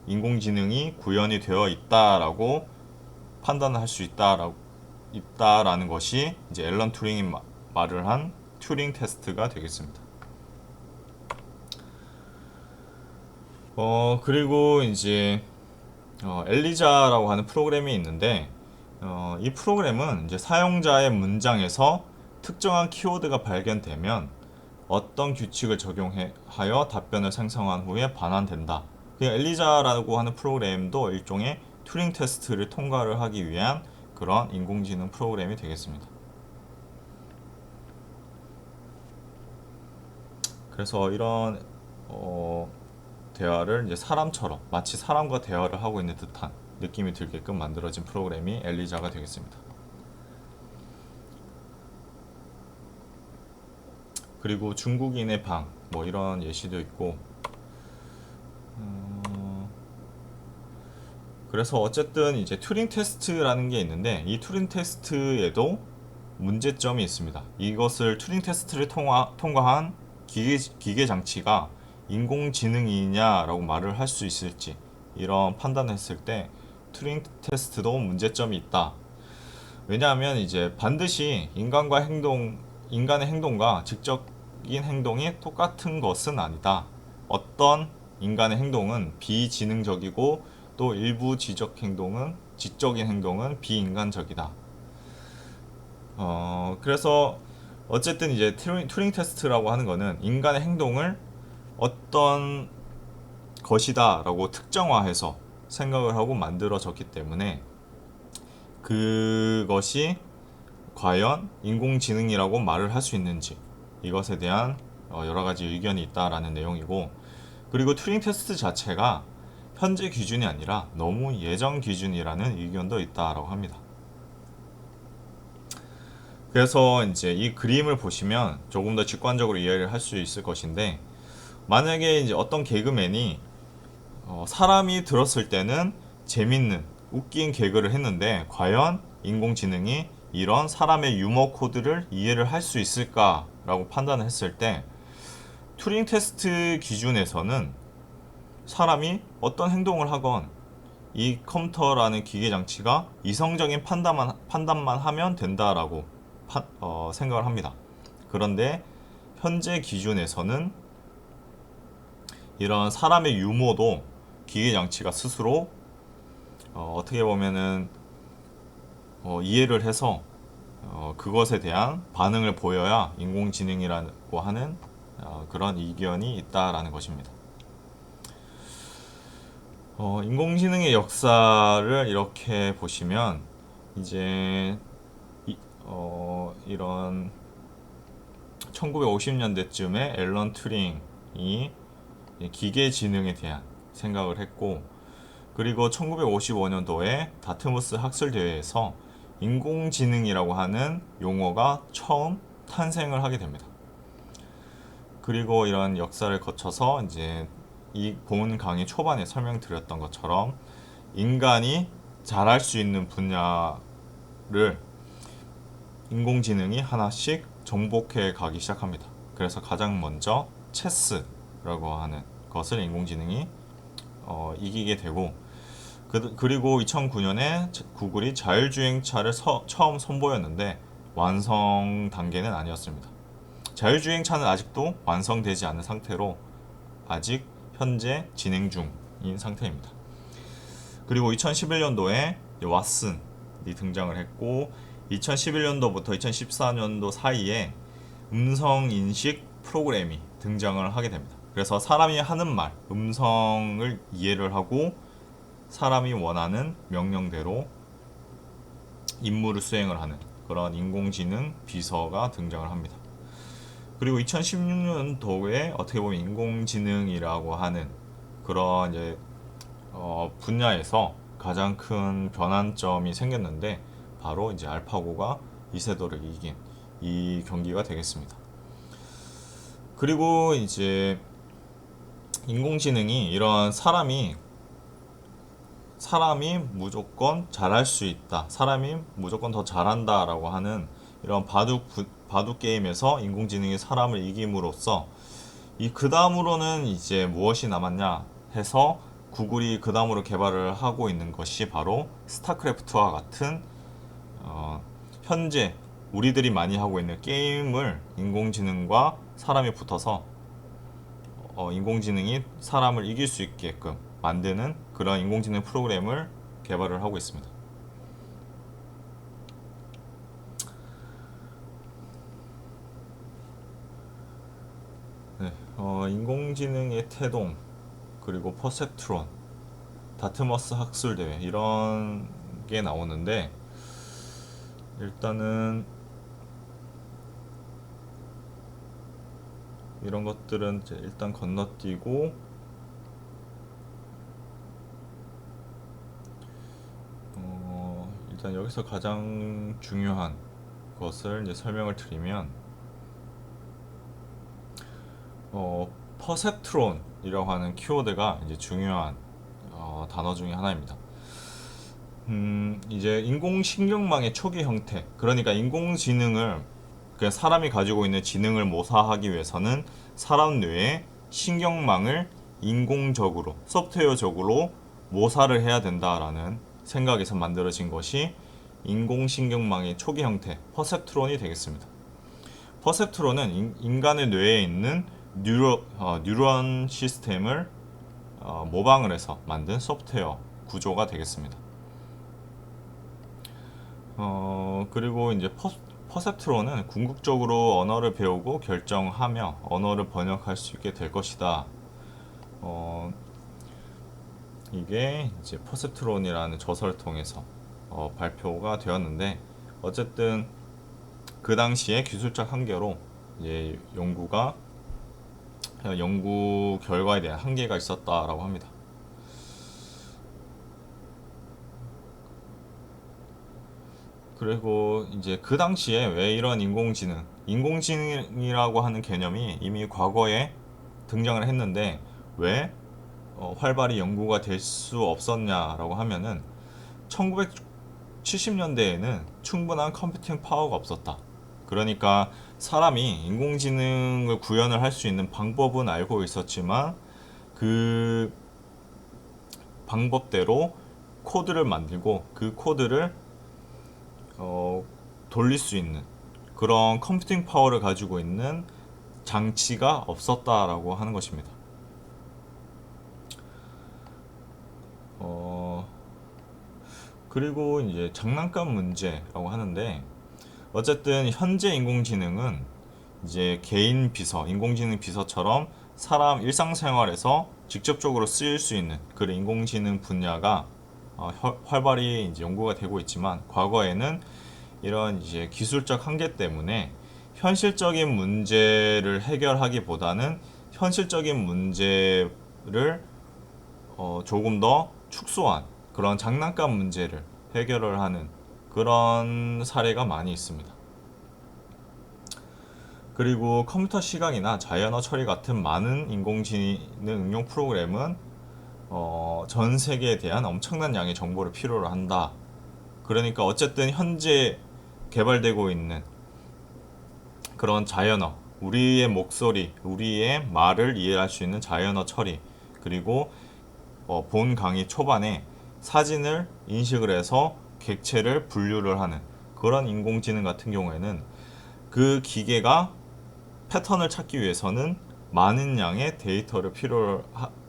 인공지능이 구현이 되어 있다라고 판단을 할 수 있다라는 것이 이제 앨런 튜링이 말을 한 튜링 테스트가 되겠습니다. 그리고 이제 엘리자라고 하는 프로그램이 있는데 이 프로그램은 이제 사용자의 문장에서 특정한 키워드가 발견되면 어떤 규칙을 적용하여 답변을 생성한 후에 반환된다. 엘리자라고 하는 프로그램도 일종의 튜링 테스트를 통과를 하기 위한 그런 인공지능 프로그램이 되겠습니다. 그래서 이런 대화를 이제 사람처럼 마치 사람과 대화를 하고 있는 듯한 느낌이 들게끔 만들어진 프로그램이 엘리자가 되겠습니다. 그리고 중국인의 방 뭐 이런 예시도 있고 그래서 어쨌든 이제 튜링 테스트라는 게 있는데 이 튜링 테스트에도 문제점이 있습니다. 이것을 튜링 테스트를 통과한 기계 장치가 인공지능이냐라고 말을 할 수 있을지 이런 판단을 했을 때 튜링 테스트도 문제점이 있다. 왜냐하면 이제 반드시 인간의 행동과 직접인 행동이 똑같은 것은 아니다. 어떤 인간의 행동은 비지능적이고 또 일부 지적인 행동은 비인간적이다. 그래서 어쨌든 이제 튜링 테스트라고 하는 거는 인간의 행동을 어떤 것이다 라고 특정화해서 생각을 하고 만들어졌기 때문에 그것이 과연 인공지능이라고 말을 할 수 있는지 이것에 대한 여러 가지 의견이 있다라는 내용이고, 그리고 튜링 테스트 자체가 현재 기준이 아니라 너무 예전 기준이라는 의견도 있다라고 합니다. 그래서 이제 이 그림을 보시면 조금 더 직관적으로 이해를 할 수 있을 것인데, 만약에 이제 어떤 개그맨이 사람이 들었을 때는 재밌는 웃긴 개그를 했는데 과연 인공지능이 이런 사람의 유머 코드를 이해를 할 수 있을까라고 판단을 했을 때, 튜링 테스트 기준에서는 사람이 어떤 행동을 하건 이 컴퓨터라는 기계 장치가 이성적인 판단만 하면 된다라고 생각을 합니다. 그런데 현재 기준에서는 이런 사람의 유머도 기계 장치가 스스로 떻게 보면은 이해를 해서 그것에 대한 반응을 보여야 인공지능이라고 하는 그런 이견이 있다라는 것입니다. 인공지능의 역사를 이렇게 보시면 이제 이런 1950년대쯤에 앨런 튜링이 기계지능에 대한 생각을 했고, 그리고 1955년도에 다트무스 학술대회에서 인공지능이라고 하는 용어가 처음 탄생을 하게 됩니다. 그리고 이런 역사를 거쳐서 이제 이 본 강의 초반에 설명드렸던 것처럼 인간이 잘할 수 있는 분야를 인공지능이 하나씩 정복해 가기 시작합니다. 그래서 가장 먼저 체스라고 하는 것을 인공지능이 이기게 되고, 그리고 2009년에 구글이 자율주행차를 처음 선보였는데 완성 단계는 아니었습니다. 자율주행차는 아직도 완성되지 않은 상태로 아직 현재 진행 중인 상태입니다. 그리고 2011년도에 왓슨이 등장을 했고, 2011년도부터 2014년도 사이에 음성인식 프로그램이 등장을 하게 됩니다. 그래서 사람이 하는 말, 음성을 이해를 하고 사람이 원하는 명령대로 임무를 수행을 하는 그런 인공지능 비서가 등장을 합니다. 그리고 2016년도에 어떻게 보면 인공지능이라고 하는 그런 이제 분야에서 가장 큰 변환점이 생겼는데, 바로 이제 알파고가 이세돌을 이긴 이 경기가 되겠습니다. 그리고 이제 인공지능이 이런 사람이 무조건 잘할 수 있다, 사람이 무조건 더 잘한다라고 하는 이런 바둑 게임에서 인공지능이 사람을 이김으로써 그 다음으로는 이제 무엇이 남았냐 해서 구글이 그 다음으로 개발을 하고 있는 것이 바로 스타크래프트와 같은 현재 우리들이 많이 하고 있는 게임을 인공지능과 사람이 붙어서 인공지능이 사람을 이길 수 있게끔 만드는 그런 인공지능 프로그램을 개발을 하고 있습니다. 네, 인공지능의 태동, 그리고 퍼셉트론, 다트머스 학술대회 이런 게 나오는데, 일단은 이런 것들은 이제 일단 건너뛰고 일단 여기서 가장 중요한 것을 이제 설명을 드리면, 퍼셉트론이라고 하는 키워드가 이제 중요한 단어 중에 하나입니다. 이제 인공신경망의 초기 형태, 그러니까 인공지능을, 그냥 사람이 가지고 있는 지능을 모사하기 위해서는 사람 뇌에 신경망을 인공적으로, 소프트웨어적으로 모사를 해야 된다라는 생각에서 만들어진 것이 인공신경망의 초기 형태, 퍼셉트론이 되겠습니다. 퍼셉트론은 인간의 뇌에 있는 뉴런 시스템을 모방을 해서 만든 소프트웨어 구조가 되겠습니다. 그리고 이제 퍼셉트론은 궁극적으로 언어를 배우고 결정하며 언어를 번역할 수 있게 될 것이다. 이게 이제 퍼셉트론이라는 저서를 통해서 발표가 되었는데, 어쨌든 그 당시에 기술적 한계로 이제 연구 결과에 대한 한계가 있었다라고 합니다. 그리고 이제 그 당시에 왜 이런 인공지능이라고 하는 개념이 이미 과거에 등장을 했는데 왜 활발히 연구가 될 수 없었냐라고 하면은 1970년대에는 충분한 컴퓨팅 파워가 없었다. 그러니까 사람이 인공지능을 구현을 할 수 있는 방법은 알고 있었지만 그 방법대로 코드를 만들고 그 코드를 돌릴 수 있는 그런 컴퓨팅 파워를 가지고 있는 장치가 없었다라고 하는 것입니다. 그리고 이제 장난감 문제라고 하는데 어쨌든 현재 인공지능은 이제 개인 비서, 인공지능 비서처럼 사람 일상생활에서 직접적으로 쓰일 수 있는 그런 인공지능 분야가 활발히 이제 연구가 되고 있지만 과거에는 이런 이제 기술적 한계 때문에 현실적인 문제를 해결하기보다는 현실적인 문제를 조금 더 축소한 그런 장난감 문제를 해결을 하는 그런 사례가 많이 있습니다. 그리고 컴퓨터 시각이나 자연어 처리 같은 많은 인공지능 응용 프로그램은 전 세계에 대한 엄청난 양의 정보를 필요로 한다. 그러니까 어쨌든 현재 개발되고 있는 그런 자연어, 우리의 목소리, 우리의 말을 이해할 수 있는 자연어 처리, 그리고 본 강의 초반에 사진을 인식을 해서 객체를 분류를 하는 그런 인공지능 같은 경우에는 그 기계가 패턴을 찾기 위해서는 많은 양의 데이터를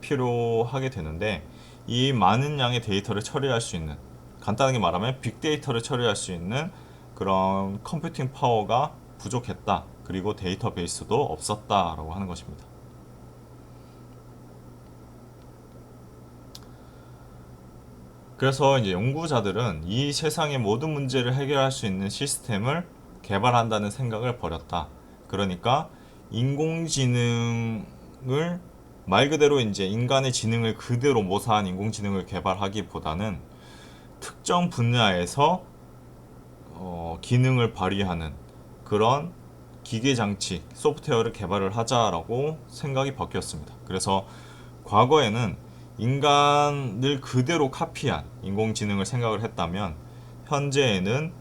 필요하게 되는데 이 많은 양의 데이터를 처리할 수 있는 간단하게 말하면 빅데이터를 처리할 수 있는 그런 컴퓨팅 파워가 부족했다. 그리고 데이터베이스도 없었다라고 하는 것입니다. 그래서 이제 연구자들은 이 세상의 모든 문제를 해결할 수 있는 시스템을 개발한다는 생각을 버렸다. 그러니까 인공지능을 말 그대로 이제 인간의 지능을 그대로 모사한 인공지능을 개발하기보다는 특정 분야에서 기능을 발휘하는 그런 기계 장치, 소프트웨어를 개발을 하자라고 생각이 바뀌었습니다. 그래서 과거에는 인간을 그대로 카피한 인공지능을 생각을 했다면 현재에는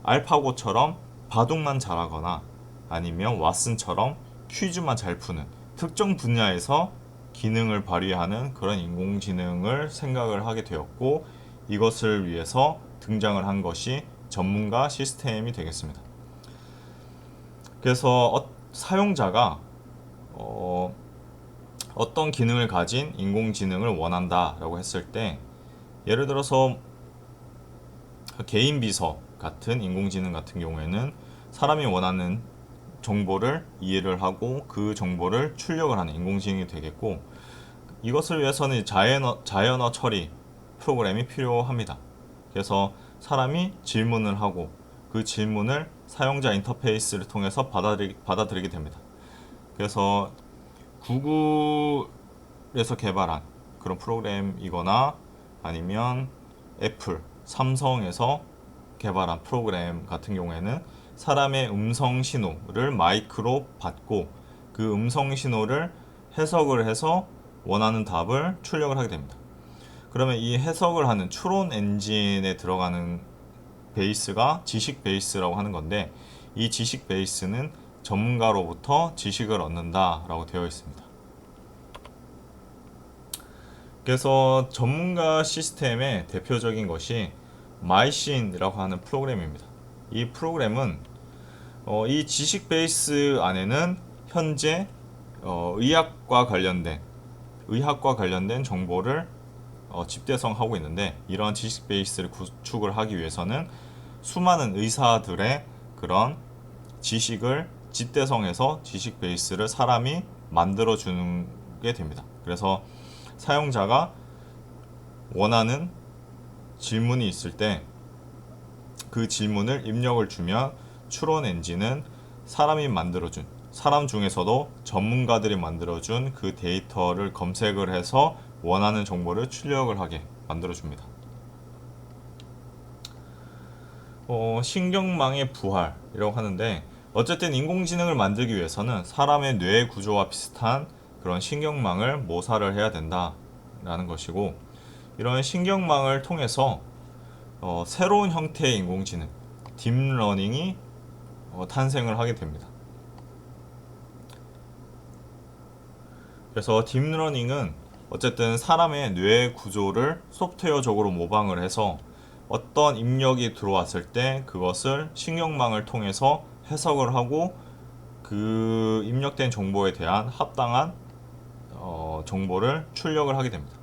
알파고처럼 바둑만 잘하거나 아니면 왓슨처럼 퀴즈만 잘 푸는 특정 분야에서 기능을 발휘하는 그런 인공지능을 생각을 하게 되었고 이것을 위해서 등장을 한 것이 전문가 시스템이 되겠습니다. 그래서 사용자가 어떤 기능을 가진 인공지능을 원한다라고 했을 때 예를 들어서 개인 비서 같은 인공지능 같은 경우에는 사람이 원하는 정보를 이해를 하고 그 정보를 출력을 하는 인공지능이 되겠고 이것을 위해서는 자연어 처리 프로그램이 필요합니다. 그래서 사람이 질문을 하고 그 질문을 사용자 인터페이스를 통해서 받아들이게 됩니다. 그래서 구글에서 개발한 그런 프로그램이거나 아니면 애플, 삼성에서 개발한 프로그램 같은 경우에는 사람의 음성 신호를 마이크로 받고 그 음성 신호를 해석을 해서 원하는 답을 출력을 하게 됩니다. 그러면 이 해석을 하는 추론 엔진에 들어가는 베이스가 지식 베이스라고 하는 건데 이 지식 베이스는 전문가로부터 지식을 얻는다라고 되어 있습니다. 그래서 전문가 시스템의 대표적인 것이 마이신이라고 하는 프로그램입니다. 이 프로그램은 이 지식 베이스 안에는 현재 의학과 관련된 정보를 집대성하고 있는데 이러한 지식 베이스를 구축을 하기 위해서는 수많은 의사들의 그런 지식을 집대성해서 지식 베이스를 사람이 만들어 주는 게 됩니다. 그래서 사용자가 원하는 질문이 있을 때 그 질문을 입력을 주면 추론 엔진은 사람 중에서도 전문가들이 만들어준 그 데이터를 검색을 해서 원하는 정보를 출력을 하게 만들어줍니다. 신경망의 부활이라고 하는데, 어쨌든 인공지능을 만들기 위해서는 사람의 뇌 구조와 비슷한 그런 신경망을 모사를 해야 된다라는 것이고, 이런 신경망을 통해서 새로운 형태의 인공지능, 딥러닝이 탄생을 하게 됩니다. 그래서 딥러닝은 어쨌든 사람의 뇌 구조를 소프트웨어적으로 모방을 해서 어떤 입력이 들어왔을 때 그것을 신경망을 통해서 해석을 하고 그 입력된 정보에 대한 합당한 정보를 출력을 하게 됩니다.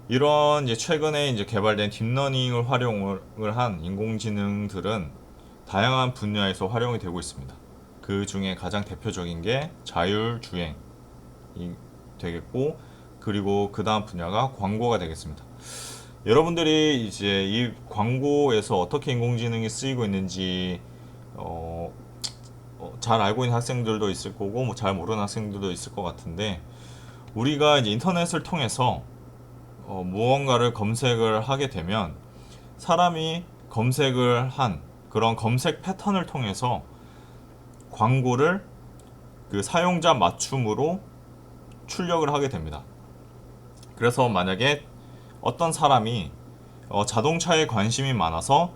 이런 이제 최근에 이제 개발된 딥러닝을 활용을 한 인공지능들은 다양한 분야에서 활용이 되고 있습니다. 그 중에 가장 대표적인 게 자율주행이 되겠고, 그리고 그 다음 분야가 광고가 되겠습니다. 여러분들이 이제 이 광고에서 어떻게 인공지능이 쓰이고 있는지 잘 알고 있는 학생들도 있을 거고, 뭐 잘 모르는 학생들도 있을 것 같은데, 우리가 이제 인터넷을 통해서 무언가를 검색을 하게 되면 사람이 검색을 한 그런 검색 패턴을 통해서 광고를 그 사용자 맞춤으로 출력을 하게 됩니다. 그래서 만약에 어떤 사람이 자동차에 관심이 많아서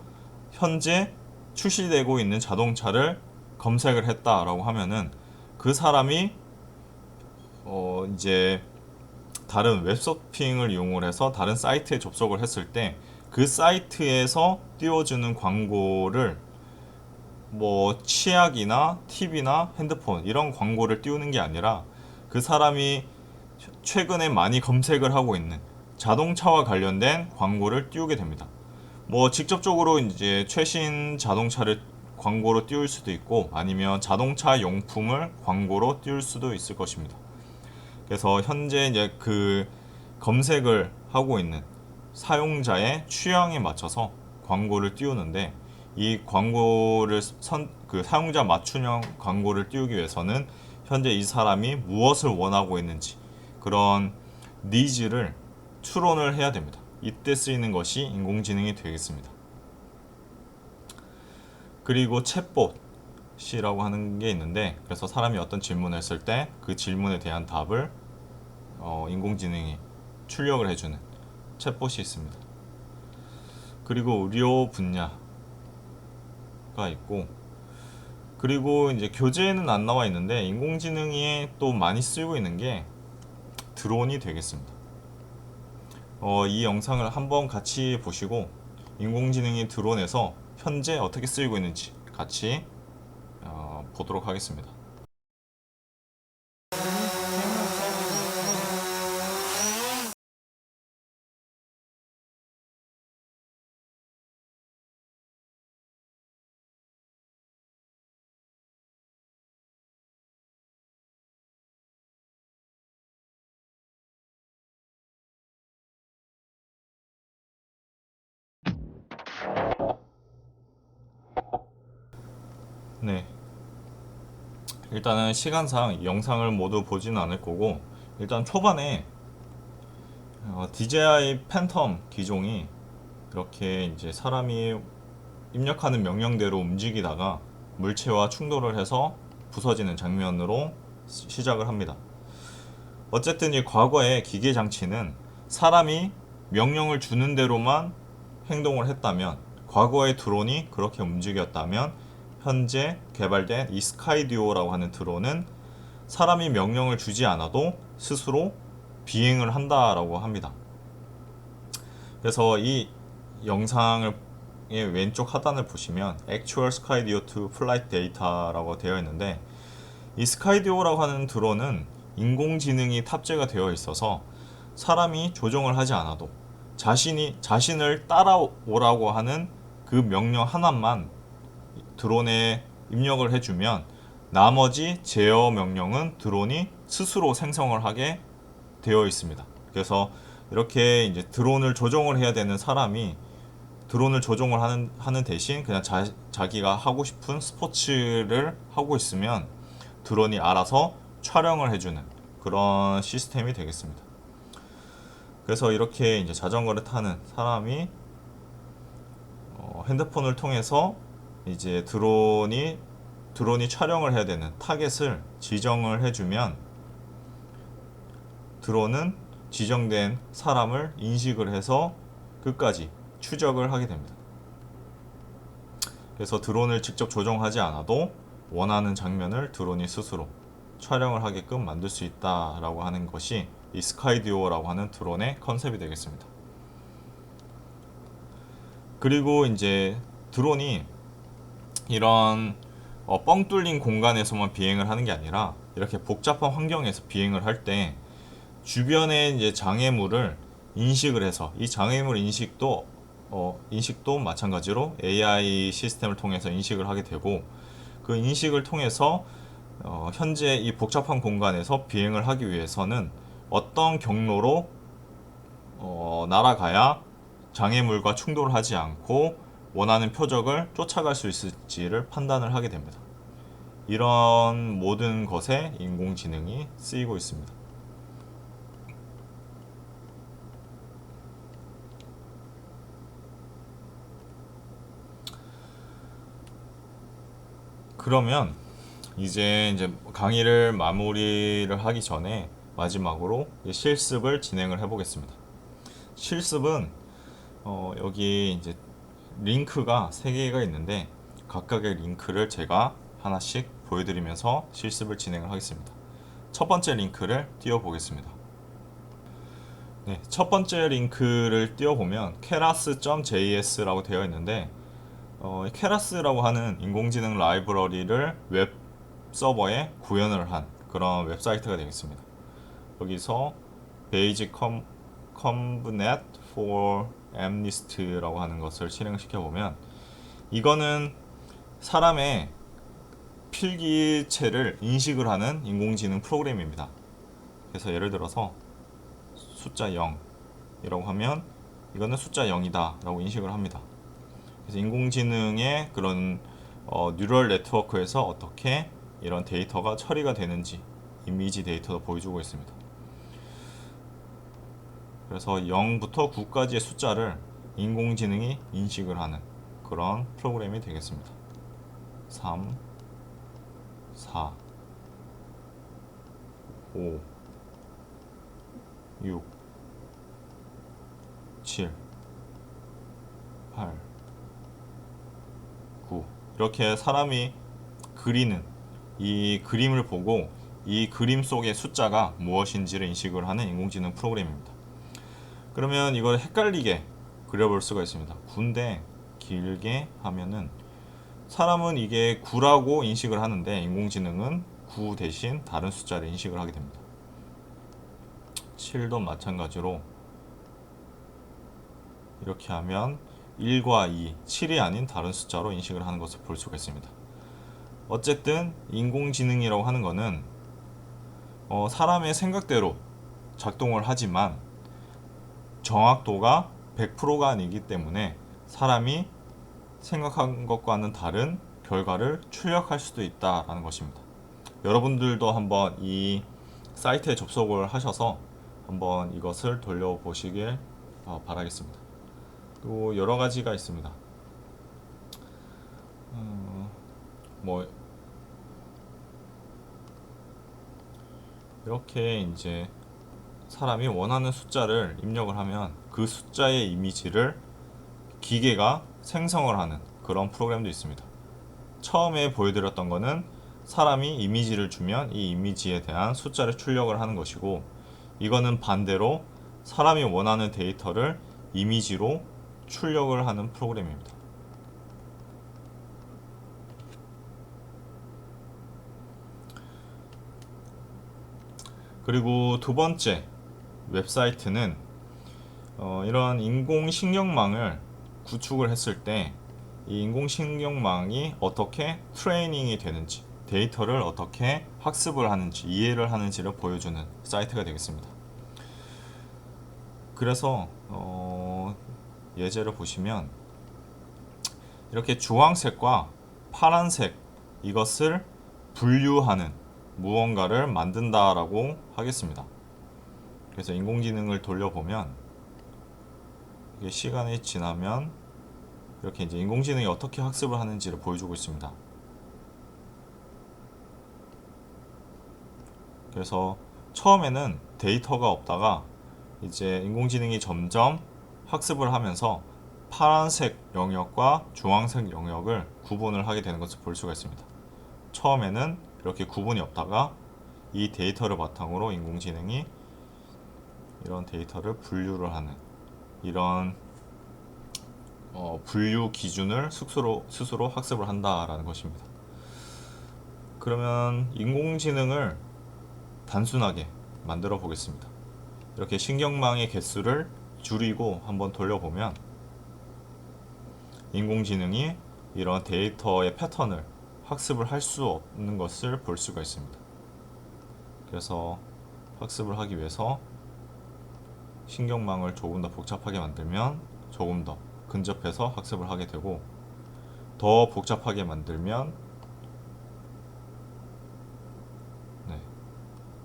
현재 출시되고 있는 자동차를 검색을 했다라고 하면은 그 사람이 이제 다른 웹서핑을 이용을 해서 다른 사이트에 접속을 했을 때 그 사이트에서 띄워주는 광고를 뭐 치약이나 TV나 핸드폰 이런 광고를 띄우는 게 아니라 그 사람이 최근에 많이 검색을 하고 있는 자동차와 관련된 광고를 띄우게 됩니다. 뭐 직접적으로 이제 최신 자동차를 광고로 띄울 수도 있고, 아니면 자동차 용품을 광고로 띄울 수도 있을 것입니다. 그래서 현재 이제 그 검색을 하고 있는 사용자의 취향에 맞춰서 광고를 띄우는데, 이 광고를 그 사용자 맞춤형 광고를 띄우기 위해서는 현재 이 사람이 무엇을 원하고 있는지 그런 니즈를 추론을 해야 됩니다. 이때 쓰이는 것이 인공지능이 되겠습니다. 그리고 챗봇이라고 하는 게 있는데, 그래서 사람이 어떤 질문을 했을 때 그 질문에 대한 답을 인공지능이 출력을 해주는 챗봇이 있습니다. 그리고 의료 분야가 있고, 그리고 이제 교재에는 안 나와 있는데 인공지능이 또 많이 쓰이고 있는 게 드론이 되겠습니다. 이 영상을 한번 같이 보시고 인공지능이 드론에서 현재 어떻게 쓰이고 있는지 같이 보도록 하겠습니다. 네, 일단은 시간상 영상을 모두 보지는 않을 거고, 일단 초반에 DJI 팬텀 기종이 이렇게 이제 사람이 입력하는 명령대로 움직이다가 물체와 충돌을 해서 부서지는 장면으로 시작을 합니다. 어쨌든 이 과거의 기계 장치는 사람이 명령을 주는 대로만 행동을 했다면, 과거의 드론이 그렇게 움직였다면, 현재 개발된 이 스카이듀오라고 하는 드론은 사람이 명령을 주지 않아도 스스로 비행을 한다라고 합니다. 그래서 이 영상의 왼쪽 하단을 보시면 Actual Skydio to Flight Data라고 되어 있는데, 이 스카이듀오라고 하는 드론은 인공지능이 탑재가 되어 있어서 사람이 조종을 하지 않아도 자신을 따라오라고 하는 그 명령 하나만 드론에 입력을 해주면 나머지 제어 명령은 드론이 스스로 생성을 하게 되어 있습니다. 그래서 이렇게 이제 드론을 조종을 해야 되는 사람이 드론을 조종을 하는 대신 그냥 자기가 하고 싶은 스포츠를 하고 있으면 드론이 알아서 촬영을 해주는 그런 시스템이 되겠습니다. 그래서 이렇게 이제 자전거를 타는 사람이 핸드폰을 통해서 이제 드론이 촬영을 해야 되는 타겟을 지정을 해주면 드론은 지정된 사람을 인식을 해서 끝까지 추적을 하게 됩니다. 그래서 드론을 직접 조종하지 않아도 원하는 장면을 드론이 스스로 촬영을 하게끔 만들 수 있다라고 하는 것이 이 스카이듀오라고 하는 드론의 컨셉이 되겠습니다. 그리고 이제 드론이 이런 뻥 뚫린 공간에서만 비행을 하는 게 아니라 이렇게 복잡한 환경에서 비행을 할 때 주변에 이제 장애물을 인식을 해서 이 장애물 인식도 마찬가지로 AI 시스템을 통해서 인식을 하게 되고 그 인식을 통해서 현재 이 복잡한 공간에서 비행을 하기 위해서는 어떤 경로로 날아가야 장애물과 충돌하지 않고 원하는 표적을 쫓아갈 수 있을지를 판단을 하게 됩니다. 이런 모든 것에 인공지능이 쓰이고 있습니다. 그러면 이제 강의를 마무리를 하기 전에 마지막으로 실습을 진행을 해보겠습니다. 실습은 여기 이제 링크가 3개가 있는데 각각의 링크를 제가 하나씩 보여드리면서 실습을 진행을 하겠습니다. 첫 번째 링크를 띄워보겠습니다. 네, 첫 번째 링크를 띄워보면 keras.js라고 되어 있는데 케라스라고 하는 인공지능 라이브러리를 웹 서버에 구현을 한 그런 웹사이트가 되겠습니다. 여기서 Basic Convnet for MNIST라고 하는 것을 실행시켜 보면 이거는 사람의 필기체를 인식을 하는 인공지능 프로그램입니다. 그래서 예를 들어서 숫자 0이라고 하면 이거는 숫자 0이다 라고 인식을 합니다. 그래서 인공지능의 그런 뉴럴 네트워크에서 어떻게 이런 데이터가 처리가 되는지 이미지 데이터도 보여주고 있습니다. 그래서 0부터 9까지의 숫자를 인공지능이 인식을 하는 그런 프로그램이 되겠습니다. 3, 4, 5, 6, 7, 8, 9 이렇게 사람이 그리는 이 그림을 보고 이 그림 속의 숫자가 무엇인지를 인식을 하는 인공지능 프로그램입니다. 그러면 이걸 헷갈리게 그려볼 수가 있습니다. 9인데 길게 하면은 사람은 이게 9라고 인식을 하는데 인공지능은 9 대신 다른 숫자를 인식을 하게 됩니다. 7도 마찬가지로 이렇게 하면 1과 2, 7이 아닌 다른 숫자로 인식을 하는 것을 볼 수가 있습니다. 어쨌든 인공지능이라고 하는 것은 사람의 생각대로 작동을 하지만 정확도가 100%가 아니기 때문에 사람이 생각한 것과는 다른 결과를 출력할 수도 있다는 것입니다. 여러분들도 한번 이 사이트에 접속을 하셔서 한번 이것을 돌려보시길 바라겠습니다. 또 여러 가지가 있습니다. 이렇게 이제 사람이 원하는 숫자를 입력을 하면 그 숫자의 이미지를 기계가 생성을 하는 그런 프로그램도 있습니다. 처음에 보여드렸던 거는 사람이 이미지를 주면 이 이미지에 대한 숫자를 출력을 하는 것이고 이거는 반대로 사람이 원하는 데이터를 이미지로 출력을 하는 프로그램입니다. 그리고 두 번째 웹사이트는 이런 인공신경망을 구축을 했을 때 이 인공신경망이 어떻게 트레이닝이 되는지 데이터를 어떻게 학습을 하는지 이해를 하는지를 보여주는 사이트가 되겠습니다. 그래서 예제를 보시면 이렇게 주황색과 파란색 이것을 분류하는 무언가를 만든다라고 하겠습니다. 그래서 인공지능을 돌려보면 이게 시간이 지나면 이렇게 이제 인공지능이 어떻게 학습을 하는지를 보여주고 있습니다. 그래서 처음에는 데이터가 없다가 이제 인공지능이 점점 학습을 하면서 파란색 영역과 주황색 영역을 구분을 하게 되는 것을 볼 수가 있습니다. 처음에는 이렇게 구분이 없다가 이 데이터를 바탕으로 인공지능이 이런 데이터를 분류를 하는 이런 분류 기준을 스스로 학습을 한다라는 것입니다. 그러면 인공지능을 단순하게 만들어 보겠습니다. 이렇게 신경망의 개수를 줄이고 한번 돌려보면 인공지능이 이런 데이터의 패턴을 학습을 할 수 없는 것을 볼 수가 있습니다. 그래서 학습을 하기 위해서 신경망을 조금 더 복잡하게 만들면 조금 더 근접해서 학습을 하게 되고, 더 복잡하게 만들면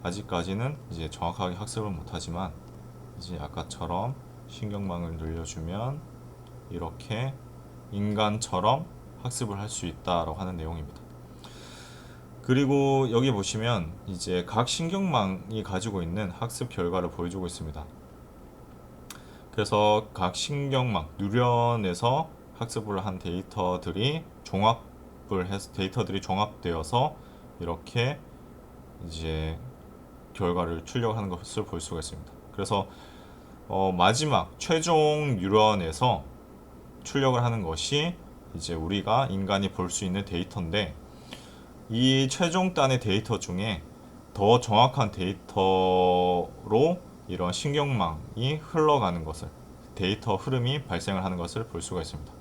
아직까지는 이제 정확하게 학습을 못하지만 이제 아까처럼 신경망을 늘려주면 이렇게 인간처럼 학습을 할 수 있다라고 하는 내용입니다. 그리고 여기 보시면 이제 각 신경망이 가지고 있는 학습 결과를 보여주고 있습니다. 그래서 각 신경망, 뉴런에서 학습을 한 데이터들이 종합되어서 이렇게 이제 결과를 출력하는 것을 볼 수가 있습니다. 그래서 마지막 최종 뉴런에서 출력을 하는 것이 이제 우리가 인간이 볼 수 있는 데이터인데, 이 최종 단의 데이터 중에 더 정확한 데이터로 이런 신경망이 흘러가는 것을, 데이터 흐름이 발생을 하는 것을 볼 수가 있습니다.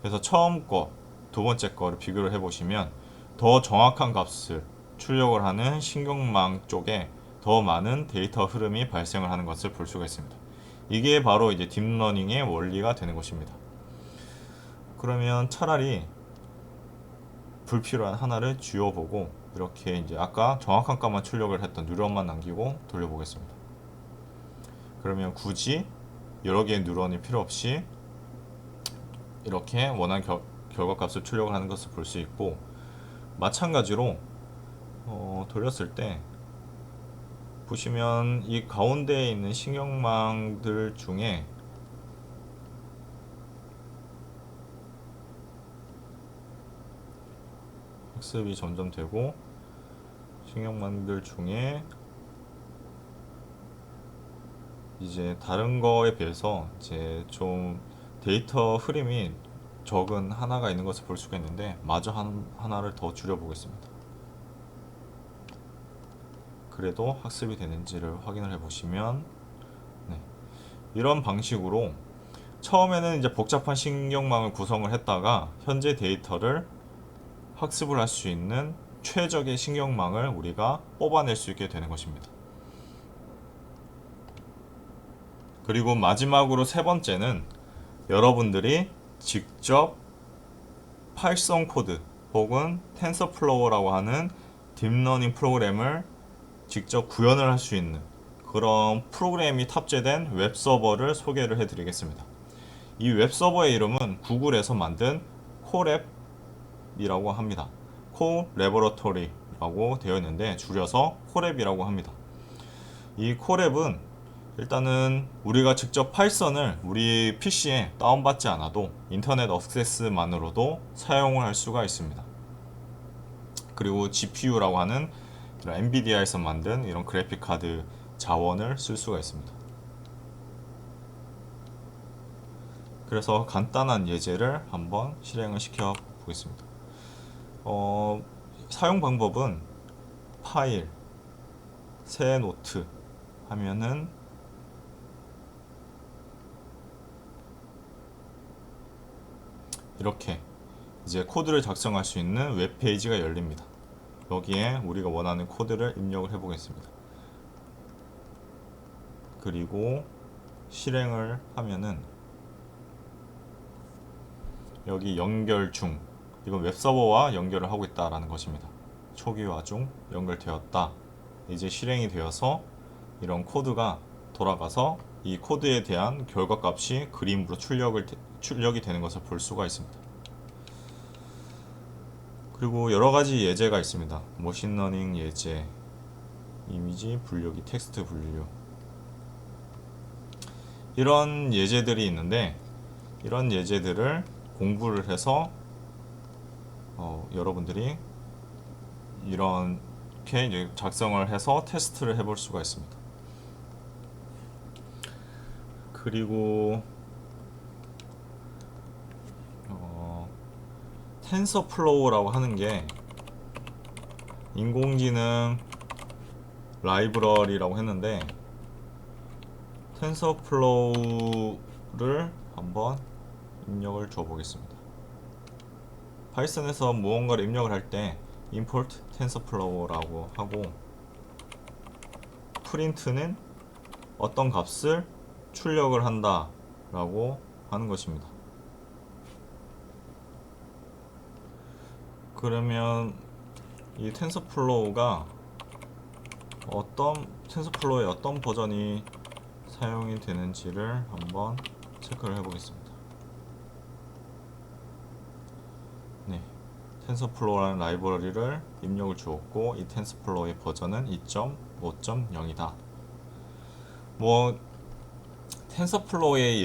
그래서 처음 거, 두 번째 거를 비교를 해보시면 더 정확한 값을 출력을 하는 신경망 쪽에 더 많은 데이터 흐름이 발생을 하는 것을 볼 수가 있습니다. 이게 바로 이제 딥러닝의 원리가 되는 것입니다. 그러면 차라리 불필요한 하나를 지워보고 이렇게 이제 아까 정확한 값만 출력을 했던 뉴런만 남기고 돌려보겠습니다. 그러면 굳이 여러 개의 뉴런이 필요 없이 이렇게 원하는 결과값을 출력을 하는 것을 볼 수 있고, 마찬가지로 돌렸을 때 보시면 이 가운데에 있는 신경망들 중에 학습이 점점 되고, 신경망들 중에 이제 다른 거에 비해서 이제 좀 데이터 흐름이 적은 하나가 있는 것을 볼 수가 있는데, 마저 하나를 더 줄여 보겠습니다. 그래도 학습이 되는지를 확인을 해 보시면 이런 방식으로 처음에는 이제 복잡한 신경망을 구성을 했다가 현재 데이터를 학습을 할 수 있는 최적의 신경망을 우리가 뽑아낼 수 있게 되는 것입니다. 그리고 마지막으로 세 번째는 여러분들이 직접 파이썬 코드 혹은 텐서플로우라고 하는 딥러닝 프로그램을 직접 구현을 할 수 있는 그런 프로그램이 탑재된 웹서버를 소개를 해드리겠습니다. 이 웹서버의 이름은 구글에서 만든 코랩이라고 합니다. 코래버러토리라고 되어 있는데 줄여서 코랩이라고 합니다. 이 코랩은 일단은 우리가 직접 파이썬을 우리 PC에 다운받지 않아도 인터넷 액세스만으로도 사용을 할 수가 있습니다. 그리고 GPU라고 하는 이런 엔비디아에서 만든 이런 그래픽 카드 자원을 쓸 수가 있습니다. 그래서 간단한 예제를 한번 실행을 시켜 보겠습니다. 사용 방법은 파일, 새 노트 하면은 이렇게 이제 코드를 작성할 수 있는 웹페이지가 열립니다. 여기에 우리가 원하는 코드를 입력을 해 보겠습니다. 그리고 실행을 하면은 여기 연결 중, 이건 웹서버와 연결을 하고 있다라는 것입니다. 초기화 중, 연결되었다. 이제 실행이 되어서 이런 코드가 돌아가서 이 코드에 대한 결과값이 그림으로 출력이 되는 것을 볼 수가 있습니다. 그리고 여러 가지 예제가 있습니다. 머신러닝 예제, 이미지 분류기, 텍스트 분류, 이런 예제들이 있는데, 이런 예제들을 공부를 해서 여러분들이 이렇게 이제 작성을 해서 테스트를 해볼 수가 있습니다. 그리고 텐서플로우라고 하는 게 인공지능 라이브러리라고 했는데, 텐서플로우를 한번 입력을 줘 보겠습니다. 파이썬에서 무언가를 입력을 할 때 import tensorflow라고 하고, 프린트는 어떤 값을 출력을 한다 라고 하는 것입니다. 그러면 이 텐서플로우가 텐서플로우의 어떤 버전이 사용이 되는지를 한번 체크를 해 보겠습니다. 네, 텐서플로우라는 라이브러리를 입력을 주었고, 이 텐서플로우의 버전은 2.5.0이다. 텐서플로우의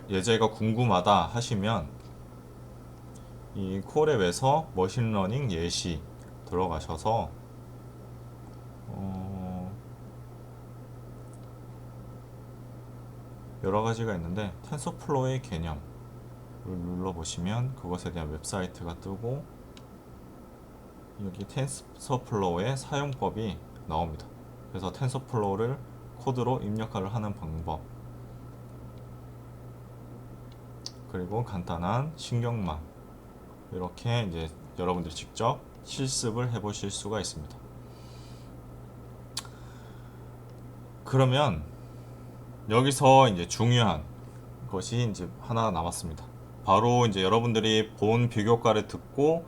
예제가 궁금하다 하시면 이 콜앱에서 머신러닝 예시 들어가셔서 여러 가지가 있는데, 텐서플로우의 개념을 눌러보시면 그것에 대한 웹사이트가 뜨고, 여기 텐서플로우의 사용법이 나옵니다. 그래서 텐서플로우를 코드로 입력을 하는 방법, 그리고 간단한 신경망, 이렇게 이제 여러분들이 직접 실습을 해보실 수가 있습니다. 그러면 여기서 이제 중요한 것이 이제 하나 남았습니다. 바로 이제 여러분들이 본 비교과를 듣고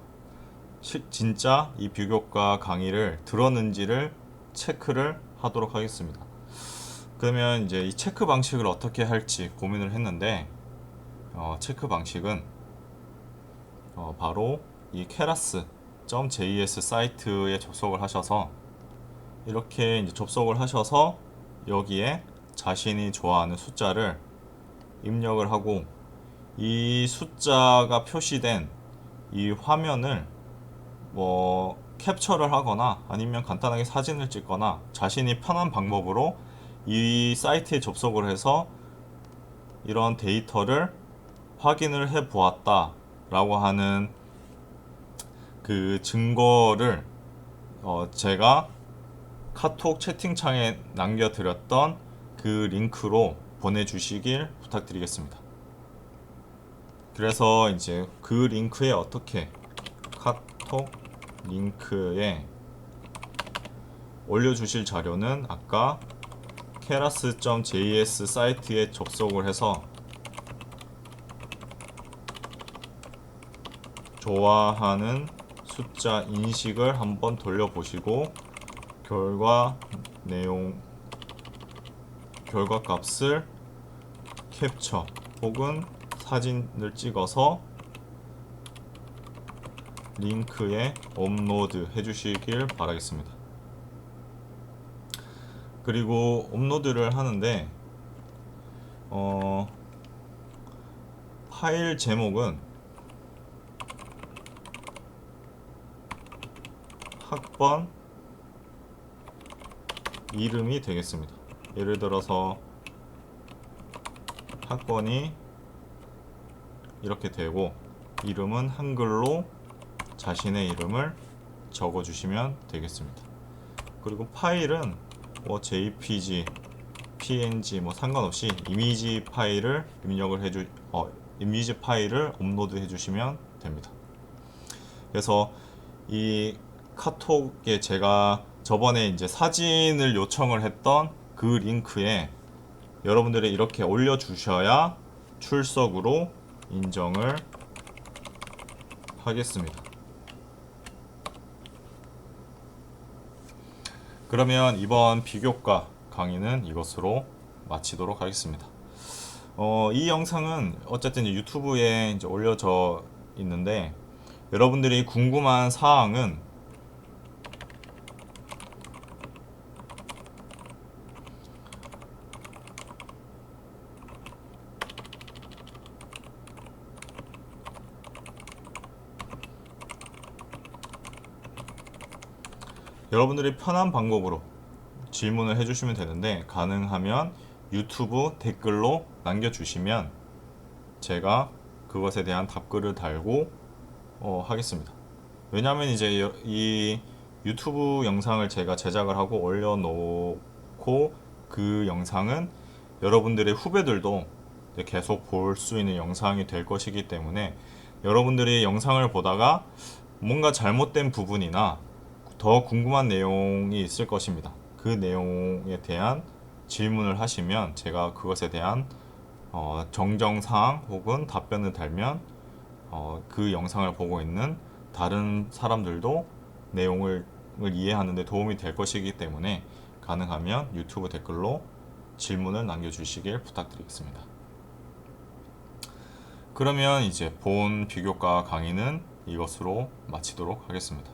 진짜 이 비교과 강의를 들었는지를 체크를 하도록 하겠습니다. 그러면 이제 이 체크 방식을 어떻게 할지 고민을 했는데, 체크 방식은 바로 이 keras.js 사이트에 접속을 하셔서, 이렇게 이제 접속을 하셔서 여기에 자신이 좋아하는 숫자를 입력을 하고, 이 숫자가 표시된 이 화면을 캡처를 하거나 아니면 간단하게 사진을 찍거나 자신이 편한 방법으로 이 사이트에 접속을 해서 이런 데이터를 확인을 해 보았다 라고 하는 그 증거를 제가 카톡 채팅창에 남겨드렸던 그 링크로 보내주시길 부탁드리겠습니다. 그래서 이제 그 링크에 카톡 링크에 올려주실 자료는 아까 keras.js 사이트에 접속을 해서 좋아하는 숫자 인식을 한번 돌려보시고, 결과 값을 캡처 혹은 사진을 찍어서 링크에 업로드 해주시길 바라겠습니다. 그리고 업로드를 하는데 파일 제목은 학번 이름이 되겠습니다. 예를 들어서 학번이 이렇게 되고, 이름은 한글로 자신의 이름을 적어주시면 되겠습니다. 그리고 파일은 JPG, PNG 상관없이 이미지 파일을 이미지 파일을 업로드 해주시면 됩니다. 그래서 이 카톡에 제가 저번에 이제 사진을 요청을 했던 그 링크에 여러분들이 이렇게 올려주셔야 출석으로 인정을 하겠습니다. 그러면 이번 비교과 강의는 이것으로 마치도록 하겠습니다. 이 영상은 어쨌든 유튜브에 이제 올려져 있는데, 여러분들이 궁금한 사항은 여러분들이 편한 방법으로 질문을 해주시면 되는데, 가능하면 유튜브 댓글로 남겨주시면 제가 그것에 대한 답글을 달고 하겠습니다. 왜냐하면 이제 이 유튜브 영상을 제가 제작을 하고 올려놓고, 그 영상은 여러분들의 후배들도 계속 볼 수 있는 영상이 될 것이기 때문에, 여러분들이 영상을 보다가 뭔가 잘못된 부분이나 더 궁금한 내용이 있을 것입니다. 그 내용에 대한 질문을 하시면 제가 그것에 대한 정정사항 혹은 답변을 달면 그 영상을 보고 있는 다른 사람들도 내용을 이해하는 데 도움이 될 것이기 때문에, 가능하면 유튜브 댓글로 질문을 남겨주시길 부탁드리겠습니다. 그러면 이제 본 비교과 강의는 이것으로 마치도록 하겠습니다.